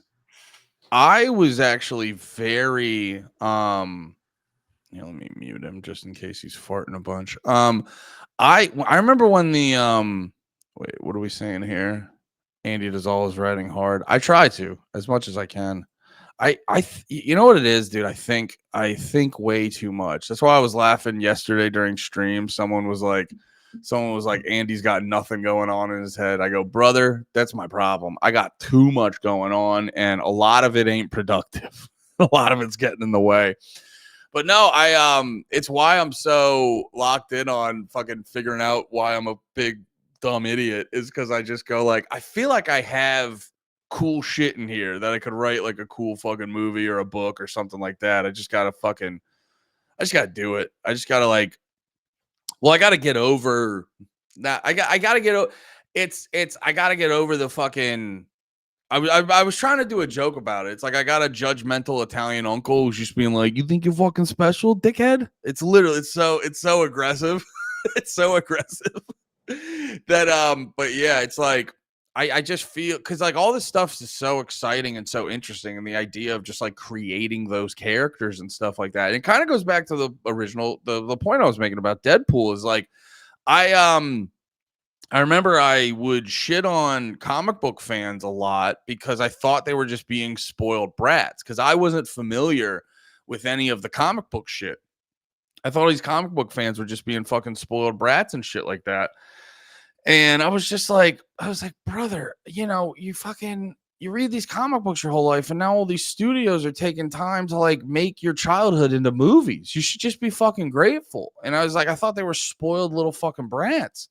I was actually very, let me mute him just in case he's farting a bunch. I remember when the wait, what are we saying here? Andy does all his writing hard. I try to as much as I can. You know what it is, dude? I think way too much. That's why I was laughing yesterday during stream. Someone was like, Andy's got nothing going on in his head. I go, brother, that's my problem. I got too much going on, and a lot of it ain't productive. A lot of it's getting in the way. But no, it's why I'm so locked in on fucking figuring out why I'm a big dumb idiot is because I just go like, I feel like I have cool shit in here that I could write like a cool fucking movie or a book or something like that. I just gotta do it. I just gotta I gotta get over that. I gotta get over. I gotta get over the fucking. I was trying to do a joke about it. It's like I got a judgmental Italian uncle who's just being like, "You think you're fucking special, dickhead?" It's literally it's so aggressive. It's so aggressive that but yeah, it's like I just feel because like all this stuff is so exciting and so interesting, and the idea of just like creating those characters and stuff like that. And it kind of goes back to the original the point I was making about Deadpool is like I remember I would shit on comic book fans a lot because I thought they were just being spoiled brats because I wasn't familiar with any of the comic book shit. I thought these comic book fans were just being fucking spoiled brats and shit like that. And I was like, brother, you read these comic books your whole life, and now all these studios are taking time to like make your childhood into movies. You should just be fucking grateful. And I was like, I thought they were spoiled little fucking brats.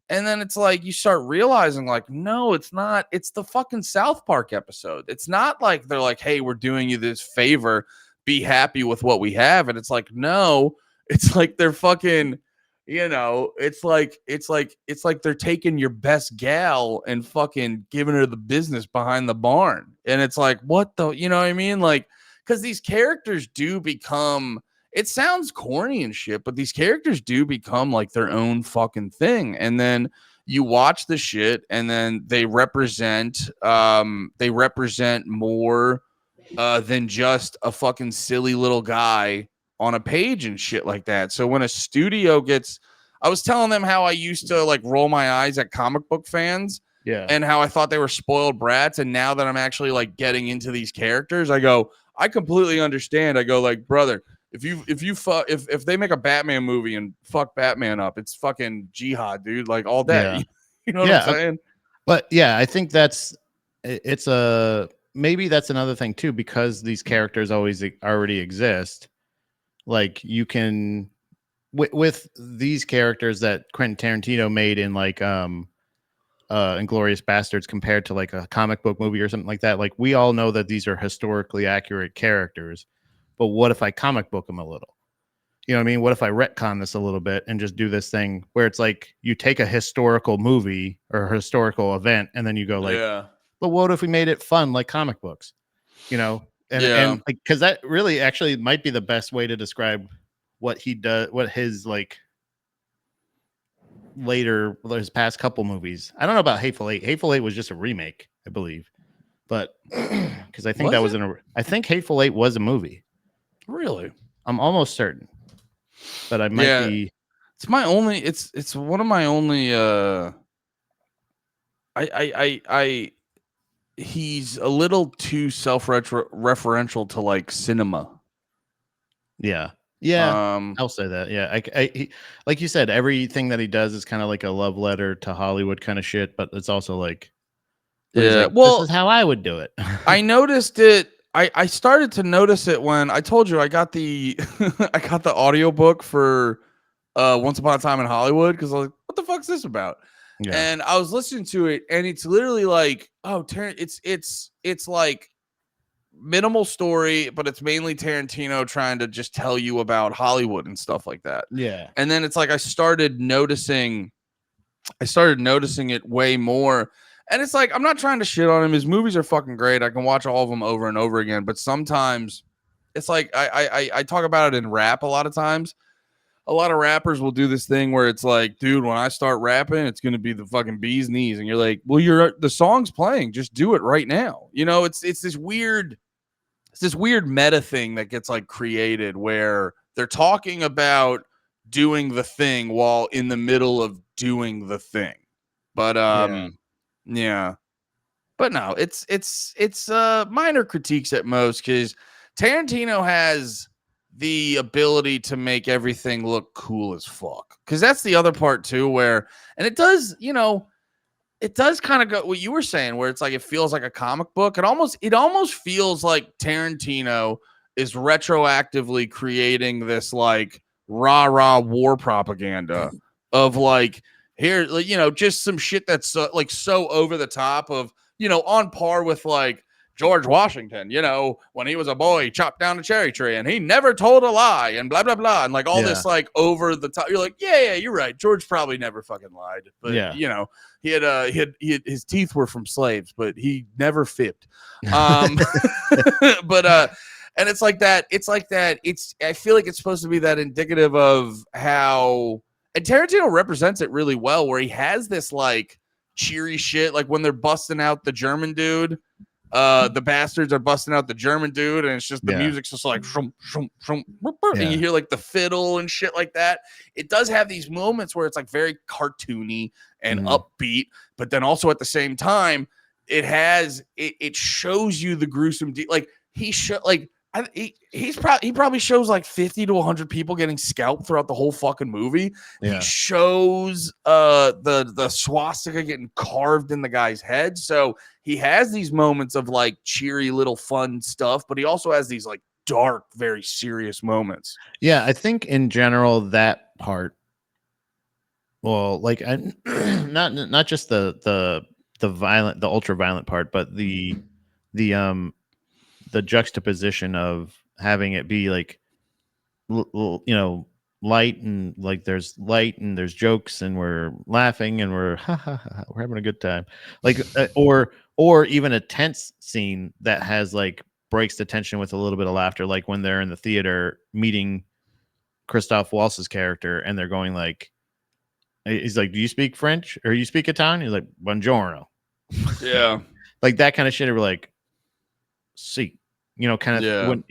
And then it's like you start realizing like, no, it's not. It's the fucking South Park episode. It's not like they're like, hey, we're doing you this favor. Be happy with what we have. And it's like, no, it's like they're fucking, it's like they're taking your best gal and fucking giving her the business behind the barn. And it's like, what the, you know what I mean? Like, because these characters do become, it sounds corny and shit, but these characters do become like their own fucking thing. And then you watch the shit and then they represent more than just a fucking silly little guy on a page and shit like that. So when a studio I was telling them how I used to like roll my eyes at comic book fans. Yeah. And how I thought they were spoiled brats. And now that I'm actually like getting into these characters, I go, I completely understand. I go like, brother, if they make a Batman movie and fuck Batman up, it's fucking jihad, dude. Like all day. Yeah. You know what I'm saying? But yeah, I think maybe that's another thing too, because these characters already exist. Like you can with these characters that Quentin Tarantino made in like Inglourious Bastards compared to like a comic book movie or something like that. Like we all know that these are historically accurate characters. but what if I comic book them a little? You know what I mean? What if I retcon this a little bit and just do this thing where it's like you take a historical movie or a historical event and then you go like, but what if we made it fun like comic books? You know, and like, because that really actually might be the best way to describe what he does, what his like later his past couple movies. I don't know about Hateful Eight. Hateful Eight was just a remake, I believe, but because I think I think Hateful Eight was a movie. Really? I'm almost certain, but I might be. It's my only. It's one of my only. He's a little too self-referential to like cinema. Yeah. I'll say that. Yeah, he, like you said, everything that he does is kind of like a love letter to Hollywood kind of shit, but it's also like, like, well, this is how I would do it. I noticed it. I started to notice it when I told you I got the I got the audiobook for Once Upon a Time in Hollywood, because I was like, what the fuck's this about? Yeah. And I was listening to it, and it's literally like, oh, it's like minimal story, but it's mainly Tarantino trying to just tell you about Hollywood and stuff like that. Yeah. And then it's like I started noticing it way more. And it's like, I'm not trying to shit on him. His movies are fucking great. I can watch all of them over and over again. But sometimes it's like I talk about it in rap a lot of times. A lot of rappers will do this thing where it's like, dude, when I start rapping, it's going to be the fucking bee's knees. And you're like, well, the song's playing. Just do it right now. You know, it's this weird meta thing that gets like created where they're talking about doing the thing while in the middle of doing the thing. But yeah. But no, it's minor critiques at most, because Tarantino has the ability to make everything look cool as fuck. Because that's the other part too, where, and it does, you know, it does kind of go what you were saying, where it's like it feels like a comic book. It almost feels like Tarantino is retroactively creating this like rah-rah war propaganda of like, here, you know, just some shit that's like so over the top of, you know, on par with like George Washington, you know, when he was a boy, he chopped down a cherry tree and he never told a lie and blah, blah, blah. And like all this like over the top. You're like, yeah, you're right. George probably never fucking lied. But, you know, he had his teeth were from slaves, but he never fibbed. But, and it's like that. I feel like it's supposed to be that indicative of how, and Tarantino represents it really well, where he has this like cheery shit. Like when they're busting out the German dude, the bastards are busting out the German dude, and it's just the music's just like shum, shum, shum, and you hear like the fiddle and shit like that. It does have these moments where it's like very cartoony and upbeat, but then also at the same time, it shows you the gruesome like he probably shows like 50 to 100 people getting scalped throughout the whole fucking movie. He shows the swastika getting carved in the guy's head. So he has these moments of like cheery little fun stuff, but he also has these like dark, very serious moments. Yeah, I think in general that part, well, like not just the violent, the ultra violent part, but the juxtaposition of having it be like, you know, light, and like there's light and there's jokes and we're laughing and we're we're having a good time, like or even a tense scene that has like breaks the tension with a little bit of laughter, like when they're in the theater meeting Christoph Waltz's character and they're going like, he's like, do you speak French or you speak Italian? He's like, buongiorno. Yeah. Like that kind of shit. We're like, see, you know, kind of when,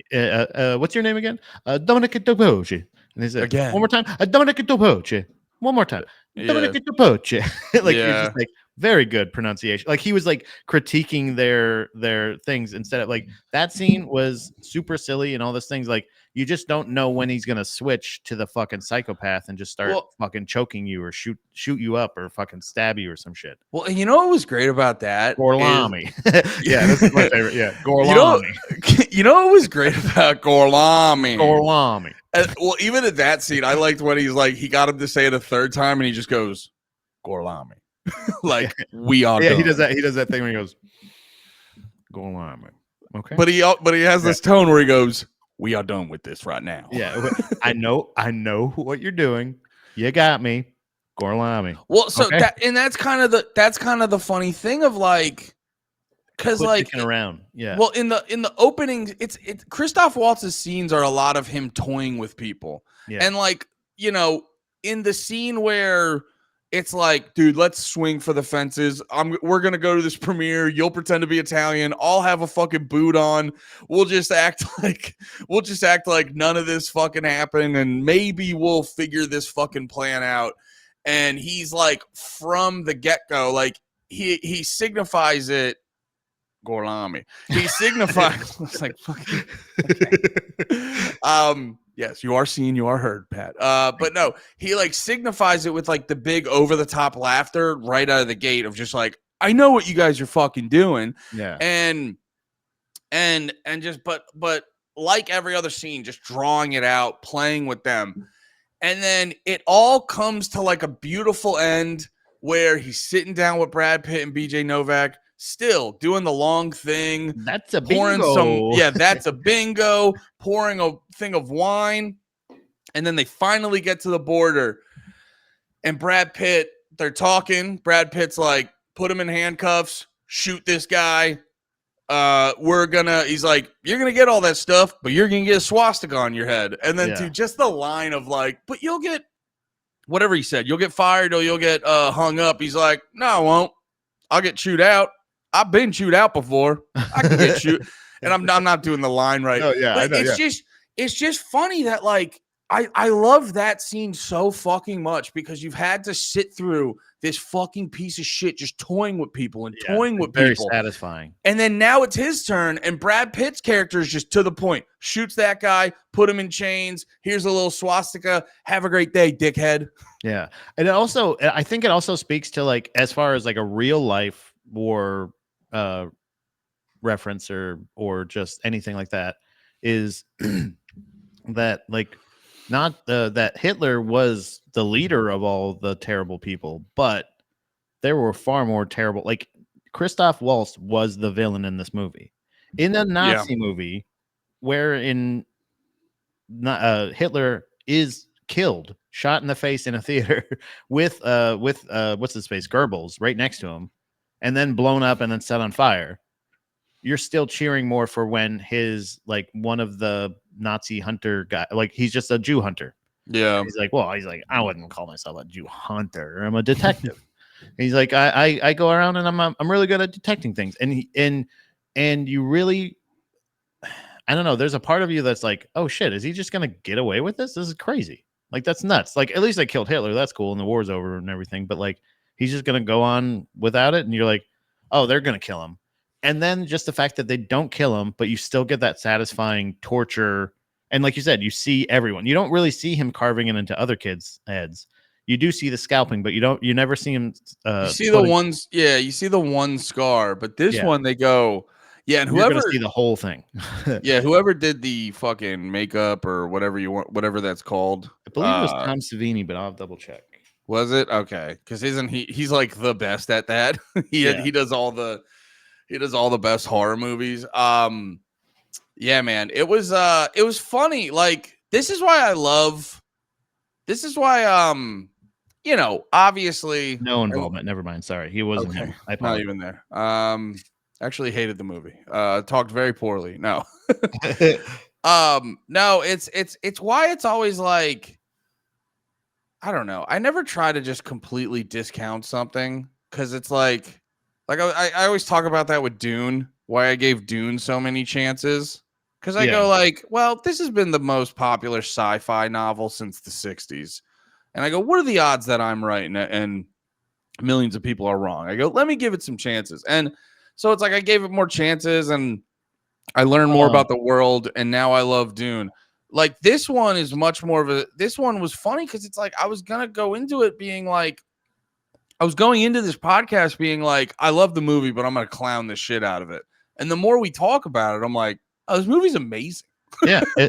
what's your name again? Dominic Dopoce. And they said, again, one more time, Dominic Dopoce. One more time, Dominic Dopoce. Like you're just like, very good pronunciation. Like he was like critiquing their things instead of like that scene was super silly and all those things. Like you just don't know when he's gonna switch to the fucking psychopath and just start fucking choking you or shoot you up or fucking stab you or some shit. Well, and you know what was great about that? Gorlami. Yeah, this is my favorite. Yeah, Gorlami. You know what was great about Gorlami? Gorlami. Well, even at that scene, I liked when he's like, he got him to say it a third time and he just goes, Gorlami. Like we are. Yeah, he does that. He does that thing when he goes, Gorlami. Okay. But he has this tone where he goes, we are done with this right now. Yeah, I know what you're doing. You got me, Gorlami. Well, so Okay. that's kind of the funny thing of like, because Quit like dicking around. Yeah. well, in the opening, it's Christoph Waltz's scenes are a lot of him toying with people, Yeah. and like, you know, in the scene where it's like, dude, let's swing for the fences. We're gonna go to this premiere. You'll pretend to be Italian. I'll have a fucking boot on. We'll just act like none of this fucking happened, and maybe we'll figure this fucking plan out. And he's like, from the get go, like he signifies it. Gorlami. He signifies. It's like fucking. Okay. Yes, you are seen, you are heard, Pat. But no, he like signifies it with like the big over the top laughter right out of the gate of just like, I know what you guys are fucking doing. Yeah. And just but like every other scene, just drawing it out, playing with them. And then it all comes to like a beautiful end where he's sitting down with Brad Pitt and BJ Novak, still doing the long thing. That's a bingo. bingo. That's a bingo. Pouring a thing of wine. And then they finally get to the border. And Brad Pitt, they're talking. Brad Pitt's like, put him in handcuffs, shoot this guy. He's like, you're gonna get all that stuff, but you're gonna get a swastika on your head. And then to just the line of like, but you'll get whatever he said, you'll get fired or you'll get hung up. He's like, no, I won't. I'll get chewed out. I've been chewed out before. I can get chewed. And I'm not doing the line right. Oh yeah, but I know, it's just funny that like I love that scene so fucking much because you've had to sit through this fucking piece of shit just toying with people and toying with very people. Satisfying. And then now it's his turn, and Brad Pitt's character is just to the point. Shoots that guy, put him in chains. Here's a little swastika. Have a great day, dickhead. Yeah. And also, I think it also speaks to like, as far as like a real life war reference or just anything like that, is that like not that Hitler was the leader of all the terrible people, but there were far more terrible. Like Christoph Waltz was the villain in this movie. In a Nazi movie, wherein Hitler is killed, shot in the face in a theater with what's his face, Goebbels, right next to him, and then blown up and then set on fire. You're still cheering more for when his like one of the Nazi hunter guy, like he's just a Jew hunter. Yeah. And he's like, I wouldn't call myself a Jew hunter. I'm a detective. He's like, I go around and I'm really good at detecting things. And you really, I don't know. There's a part of you that's like, oh shit, is he just gonna get away with this? This is crazy. Like that's nuts. Like at least they killed Hitler. That's cool, and the war's over and everything. But like he's just gonna go on without it, and you're like, oh, they're gonna kill him. And then just the fact that they don't kill him, but you still get that satisfying torture. And like you said, you see everyone. You don't really see him carving it into other kids' heads. You do see the scalping, but you never see him. You see the ones, you see the one scar, but this one they go, and whoever see the whole thing, whoever did the fucking makeup or whatever you want, whatever that's called. I believe it was Tom Savini, but I'll double check. Was it okay? Because isn't he's like the best at that? He does all the best horror movies. Yeah, man, it was funny. Like this is why obviously no involvement. Never mind. Sorry, he wasn't. Okay. Not even there. Actually hated the movie. Talked very poorly. No. No, it's why it's always like, I don't know. I never try to just completely discount something because it's like I always talk about that with Dune, why I gave Dune so many chances. Because I go like, well, this has been the most popular sci-fi novel since the 60s. And I go, what are the odds that I'm right and millions of people are wrong? I go, let me give it some chances. And so it's like I gave it more chances and I learned more about the world. And now I love Dune. Like this one is much more of this one was funny because it's like I was going to go into it being like, I was going into this podcast being like, I love the movie, but I'm going to clown the shit out of it. And the more we talk about it, I'm like, oh, this movie's amazing. Yeah, I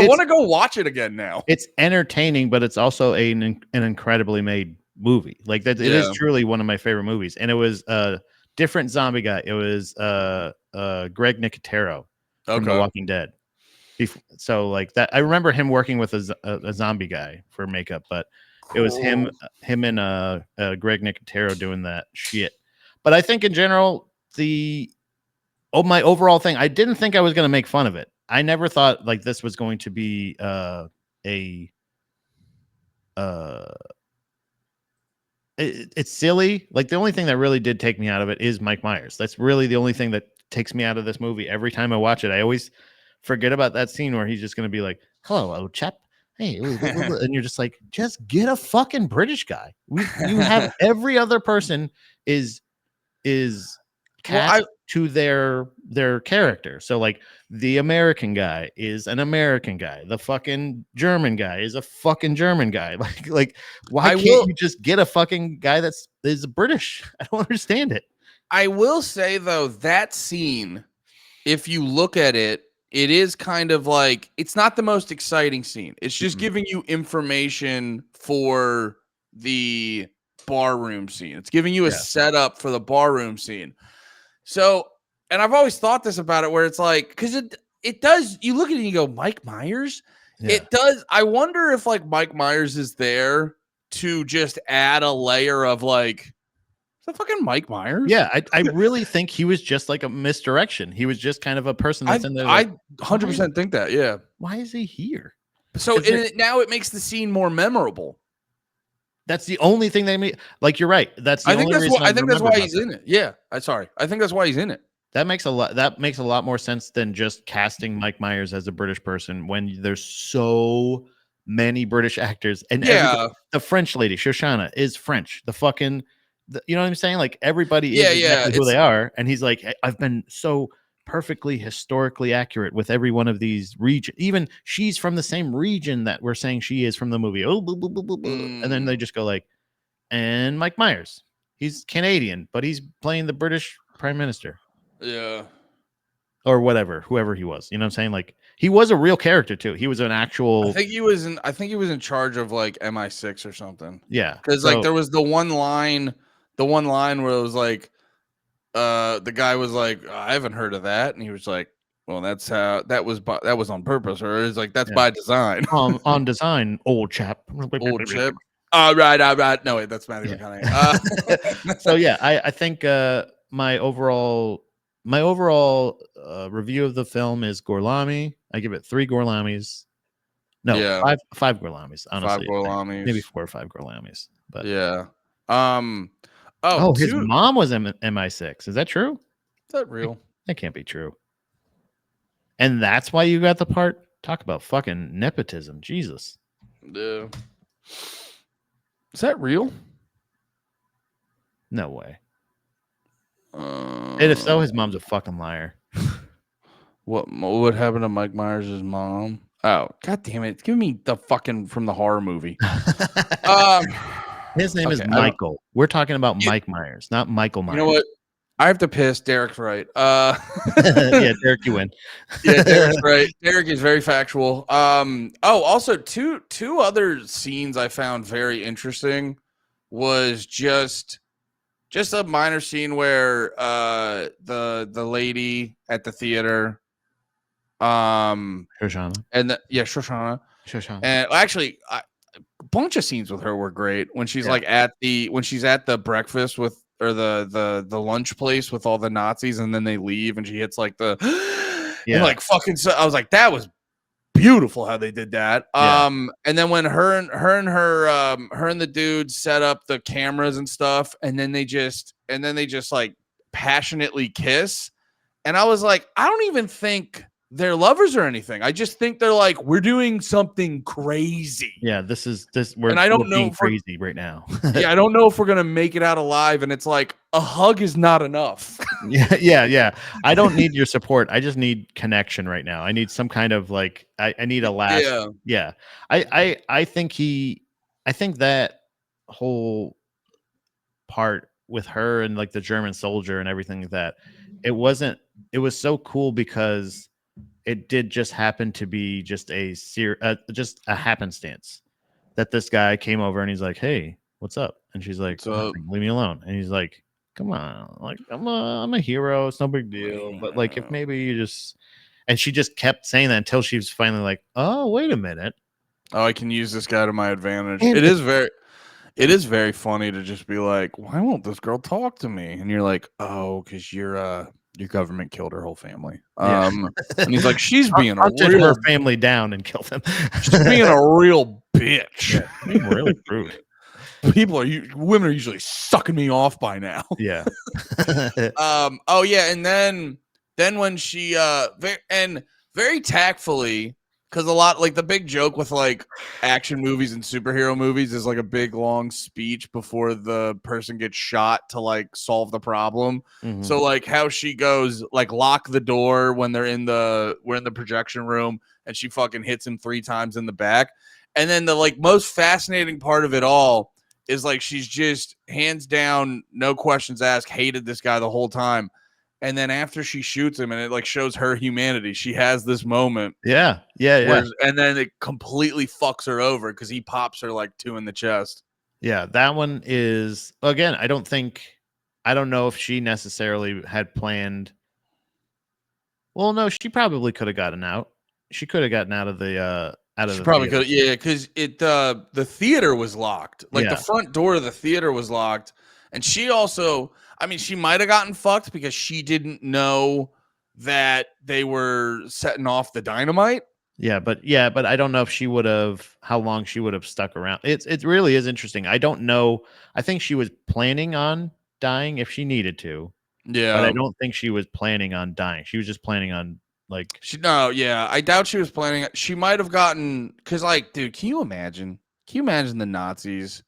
want to go watch it again now. It's entertaining, but it's also an incredibly made movie. Like that, it is truly one of my favorite movies. And it was a different zombie guy. It was Greg Nicotero from The Walking Dead. So like that, I remember him working with a zombie guy for makeup, but it was him, Cool. him and Greg Nicotero doing that shit. But I think in general, my overall thing, I didn't think I was going to make fun of it. I never thought like this was going to be a uh it's silly. Like the only thing that really did take me out of it is Mike Myers. That's really the only thing that takes me out of this movie. Every time I watch it, I always forget about that scene where he's just going to be like, "Hello, old chap." Hey, and you're just like, just get a fucking British guy. You have every other person is cast to their character. So like the American guy is an American guy. The fucking German guy is a fucking German guy. Like why can't you just get a fucking guy is British? I don't understand it. I will say though, that scene, if you look at it, it is kind of like, it's not the most exciting scene. It's just giving you information for the barroom scene. It's giving you a setup for the barroom scene. So, and I've always thought this about it, where it's like, because it does, you look at it and you go, Mike Myers? Yeah. It does. I wonder if like Mike Myers is there to just add a layer of like, is that fucking Mike Myers? Yeah, I really think he was just like a misdirection. He was just kind of a person that's in there. Like, I 100% think that. Yeah. Why is he here? So now it makes the scene more memorable. That's the only thing they made. Like, you're right. That's the only reason. I think that's why he's in it. Yeah. I think that's why he's in it. That makes a lot more sense than just casting Mike Myers as a British person when there's so many British actors. And the French lady, Shoshana, is French. The fucking, you know what I'm saying? Like, everybody is exactly who they are. And he's like, I've been so perfectly historically accurate with every one of these regions. Even she's from the same region that we're saying she is from the movie. Oh, blah, blah, blah, blah, blah. And then they just go like, and Mike Myers, he's Canadian, but he's playing the British Prime Minister. Yeah. Or whatever, whoever he was. You know what I'm saying? Like, he was a real character too. He was an actual. I think he was in charge of like MI6 or something. Yeah. Because like there was the one line where it was like, the guy was like, I haven't heard of that, and he was like, well, that's how that was on purpose, or it's like that's by design. On design, old chap. Old chap. All right. No, wait, that's Matthew McConaughey. So yeah, I think my overall review of the film is Gorlami. I give it 3 Gorlamis. No, 5 Gorlamis. Honestly, 5 Gorlamis. Maybe 4 or 5 Gorlamis. But yeah. His mom was MI6. Is that true? Is that real? That can't be true. And that's why you got the part. Talk about fucking nepotism. Jesus. Yeah. Is that real? No way. And if so, his mom's a fucking liar. What happened to Mike Myers' mom? Oh, god damn it. Give me the fucking from the horror movie. His name is Michael. We're talking about Mike Myers, not Michael Myers. You know what? I have to piss. Derek's right. Yeah, Derek, you win. Yeah, Derek's right. Derek is very factual. Also two other scenes I found very interesting was just a minor scene where the lady at the theater, Shoshana, and Shoshana, and actually a bunch of scenes with her were great when she's like at the breakfast with, or the lunch place with all the Nazis, and then they leave and she hits like the and like fucking, so I was like, that was beautiful how they did that. And then when her and the dude set up the cameras and stuff, and then they just like passionately kiss, and I was like, I don't even think they're lovers or anything. I just think they're like, we're doing something crazy. Yeah, we're being crazy right now. Yeah, I don't know if we're gonna make it out alive, and it's like a hug is not enough. Yeah. I don't need your support. I just need connection right now. I need some kind of like, I need a last. Yeah. I think that whole part with her and like the German soldier and everything like that, it was so cool because it did just happen to be just a happenstance that this guy came over and he's like, "Hey, what's up?" And she's like, "Leave me alone." And he's like, "Come on, like I'm a hero. It's no big deal." But like, if maybe you just, And she just kept saying that until she was finally like, oh, wait a minute. Oh, I can use this guy to my advantage. And It is very funny to just be like, why won't this girl talk to me? And you're like, oh, because your government killed her whole family. Yeah. And he's like, she's being a hunted real her family down and killed them. she's being a real bitch. Yeah, being really rude. Women are usually sucking me off by now. Yeah. Oh yeah, and then when she very tactfully, because a lot, like, the big joke with like action movies and superhero movies is like a big long speech before the person gets shot to like solve the problem. So like how she goes like lock the door when we're in the projection room, and she fucking hits him 3 times in the back. And then the like most fascinating part of it all is like she's just hands down, no questions asked, hated this guy the whole time. And then after she shoots him, and it like shows her humanity, she has this moment. Yeah. And then it completely fucks her over because he pops her like 2 in the chest. Yeah, that one is, again, I don't know if she necessarily had planned. Well, no, she probably could have gotten out. She could have gotten out of the She probably theater. could, yeah, because the theater was locked. Like Yeah. the front door of the theater was locked. And she also, I mean, she might have gotten fucked because she didn't know that they were setting off the dynamite. Yeah, but I don't know if she would have, how long she would have stuck around. It really is interesting. I don't know. I think she was planning on dying if she needed to, Yeah. but I don't think she was planning on dying. She was just planning on like I doubt she was planning. She might have gotten, because like, dude, can you imagine the Nazis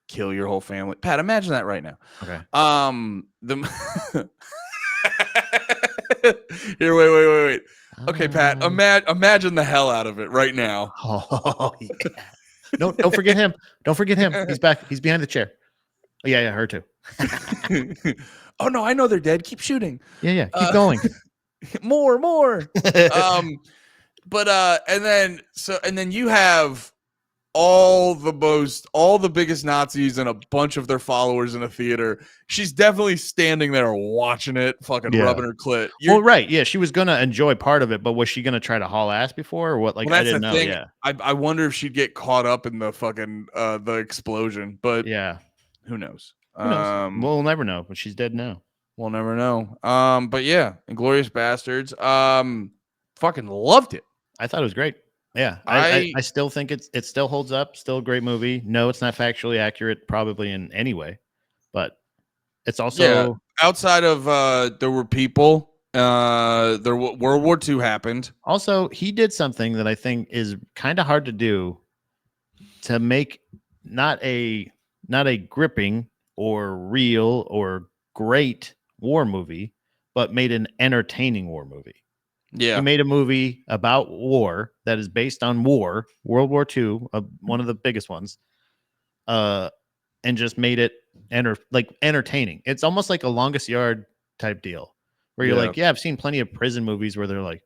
kill your whole family? Pat, imagine that right now. Okay. Here, wait. Okay, Pat, imagine the hell out of it right now. Oh yeah. No, don't forget him. Don't forget him. He's back. He's behind the chair. Oh, yeah, her too. Oh no, I know they're dead. Keep shooting. Yeah. Keep going. More. But and then you have all the biggest Nazis and a bunch of their followers in a theater. She's definitely standing there watching it, fucking rubbing her clit. Well, right. Yeah, she was gonna enjoy part of it, but was she gonna try to haul ass before or what? Like, I didn't know. Thing. Yeah. I wonder if she'd get caught up in the fucking the explosion, but yeah. Who knows? We'll never know, but she's dead now. We'll never know. But yeah, Inglourious Bastards. Fucking loved it. I thought it was great. Yeah, I still think it still holds up. Still a great movie. No, it's not factually accurate, probably in any way, but it's also outside of there were people. World War II happened. Also, he did something that I think is kind of hard to do, to make not a gripping or real or great war movie, but made an entertaining war movie. Yeah. He made a movie about war that is based on war, World War II, one of the biggest ones, and just made it entertaining. It's almost like a Longest Yard type deal, where you're like, yeah, I've seen plenty of prison movies where they're like,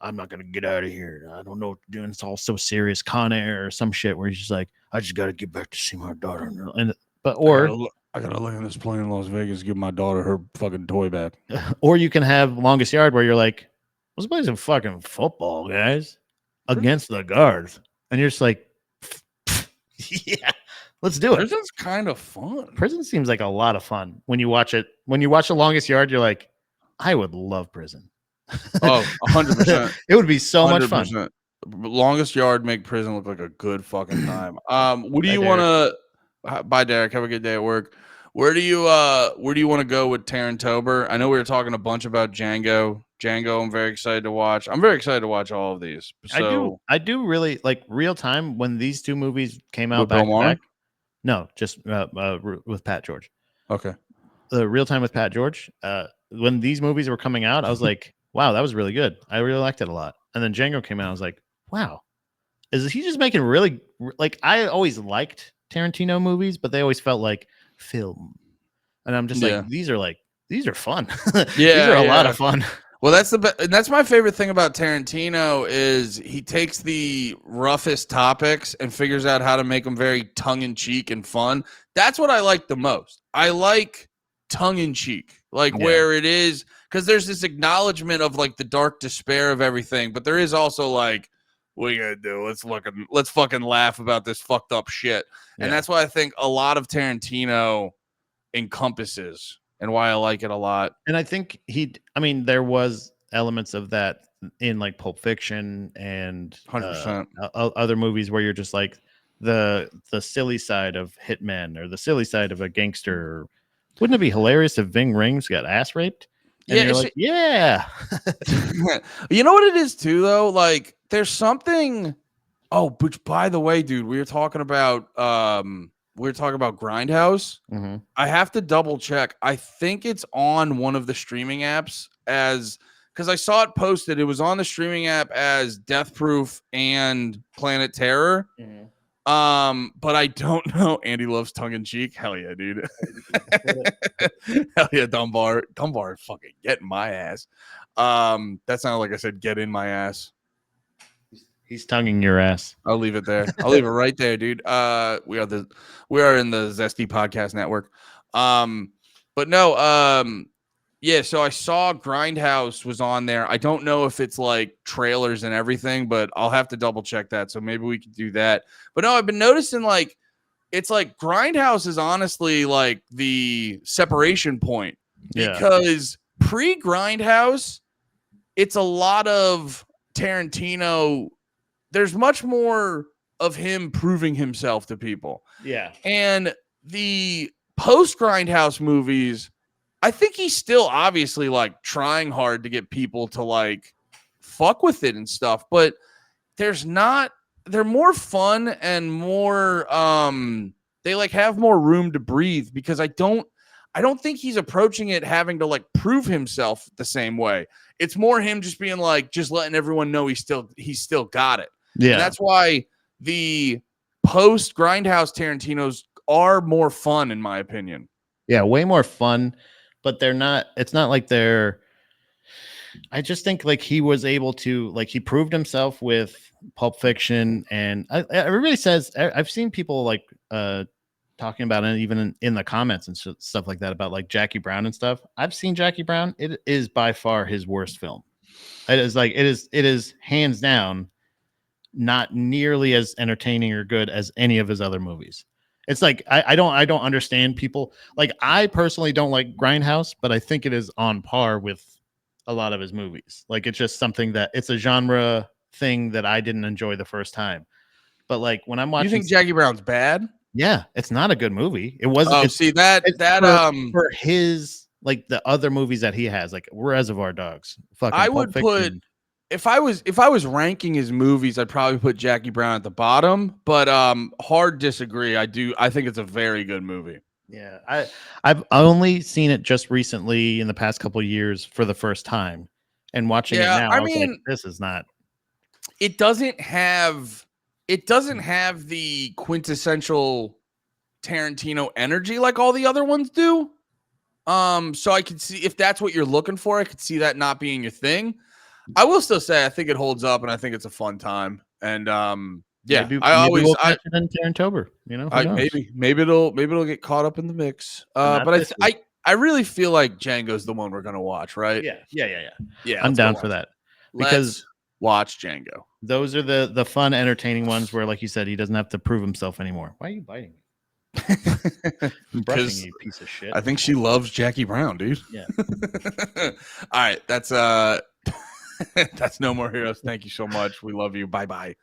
I'm not going to get out of here. I don't know what to do. And it's all so serious, Con Air or some shit where he's just like, I just got to get back to see my daughter. I gotta land this plane in Las Vegas, give my daughter her fucking toy back. Or you can have Longest Yard where you're like, let's play some fucking football, guys, against the guards. And you're just like, yeah, let's do it. Prison's kind of fun. Prison seems like a lot of fun when you watch it. When you watch The Longest Yard, you're like, I would love prison. Oh, 100%. It would be so 100%. Much fun. Longest Yard make prison look like a good fucking time. What do you want to? Bye, Derek. Have a good day at work. Where do you want to go with TaranTOBER? I know we were talking a bunch about Django. I'm very excited to watch. I'm very excited to watch all of these. So I do really like Real Time when these two movies came out back to back. No, just with Pat George. Okay. The Real Time with Pat George. When these movies were coming out, I was like, wow, that was really good. I really liked it a lot. And then Django came out. I was like, wow, is he just making really, like, I always liked Tarantino movies, but they always felt like film. And I'm just like, these are fun. These are a lot of fun. Well, that's my favorite thing about Tarantino is he takes the roughest topics and figures out how to make them very tongue-in-cheek and fun. That's what I like the most. I like tongue-in-cheek, where it is, because there's this acknowledgement of like the dark despair of everything, but there is also like, what are you gonna do? Let's fucking laugh about this fucked up shit. And that's why I think a lot of Tarantino encompasses and why I like it a lot. And I think there was elements of that in like Pulp Fiction and 100%. Other movies where you're just like the silly side of hitmen or the silly side of a gangster. Wouldn't it be hilarious if Ving Rhames got ass raped? And you're like, yeah. You know what it is too, though? Like, there's something. Oh, which by the way, dude, we were talking about Grindhouse. Mm-hmm. I have to double check. I think it's on one of the streaming apps because I saw it posted. It was on the streaming app as Death Proof and Planet Terror. Mm-hmm. But I don't know. Andy loves tongue in cheek. Hell yeah, dude. Hell yeah, Dunbar fucking get in my ass. That sounded like I said get in my ass. He's tonguing your ass. I'll leave it there. I'll leave it right there, dude. We are in the Zesty Podcast Network. But no, yeah, so I saw Grindhouse was on there. I don't know if it's like trailers and everything, but I'll have to double check that. So maybe we could do that. But no, I've been noticing like it's like Grindhouse is honestly like the separation point because pre-Grindhouse, it's a lot of Tarantino. There's much more of him proving himself to people. Yeah. And the post-Grindhouse movies, I think he's still obviously like trying hard to get people to like fuck with it and stuff, but they're more fun and more they like have more room to breathe because I don't think he's approaching it having to like prove himself the same way. It's more him just being like just letting everyone know he's still got it. Yeah. And that's why the post Grindhouse Tarantinos are more fun in my opinion. Yeah, way more fun. But it's not like I just think like he was able to, like he proved himself with Pulp Fiction. And everybody says, I've seen people like talking about it even in the comments and stuff like that about like Jackie Brown and stuff. I've seen Jackie Brown. It is by far his worst film. It is hands down not nearly as entertaining or good as any of his other movies. It's like I don't understand people. Like I personally don't like Grindhouse, but I think it is on par with a lot of his movies. Like it's just something that it's a genre thing that I didn't enjoy the first time. But like when I'm watching, you think Jackie Brown's bad? Yeah, it's not a good movie. It wasn't. Oh, see that for his like the other movies that he has, like Reservoir Dogs. Fucking I would put. If I was ranking his movies, I'd probably put Jackie Brown at the bottom, but hard disagree. I think it's a very good movie. Yeah, I've only seen it just recently in the past couple of years for the first time, and watching it now, I was like, this is not. It doesn't have the quintessential Tarantino energy like all the other ones do. So I could see if that's what you're looking for, I could see that not being your thing. I will still say I think it holds up, and I think it's a fun time. And yeah, maybe we'll catch it in TaranTOBER. You know, maybe it'll get caught up in the mix. But I really feel like Django's the one we're gonna watch, right? Yeah. I'm down for that because watch Django. Those are the fun, entertaining ones where, like you said, he doesn't have to prove himself anymore. Why are you biting me? I'm brushing you, piece of shit. I think she loves Jackie Brown, dude. Yeah. All right, that's No More Heroes. Thank you so much. We love you. Bye-bye.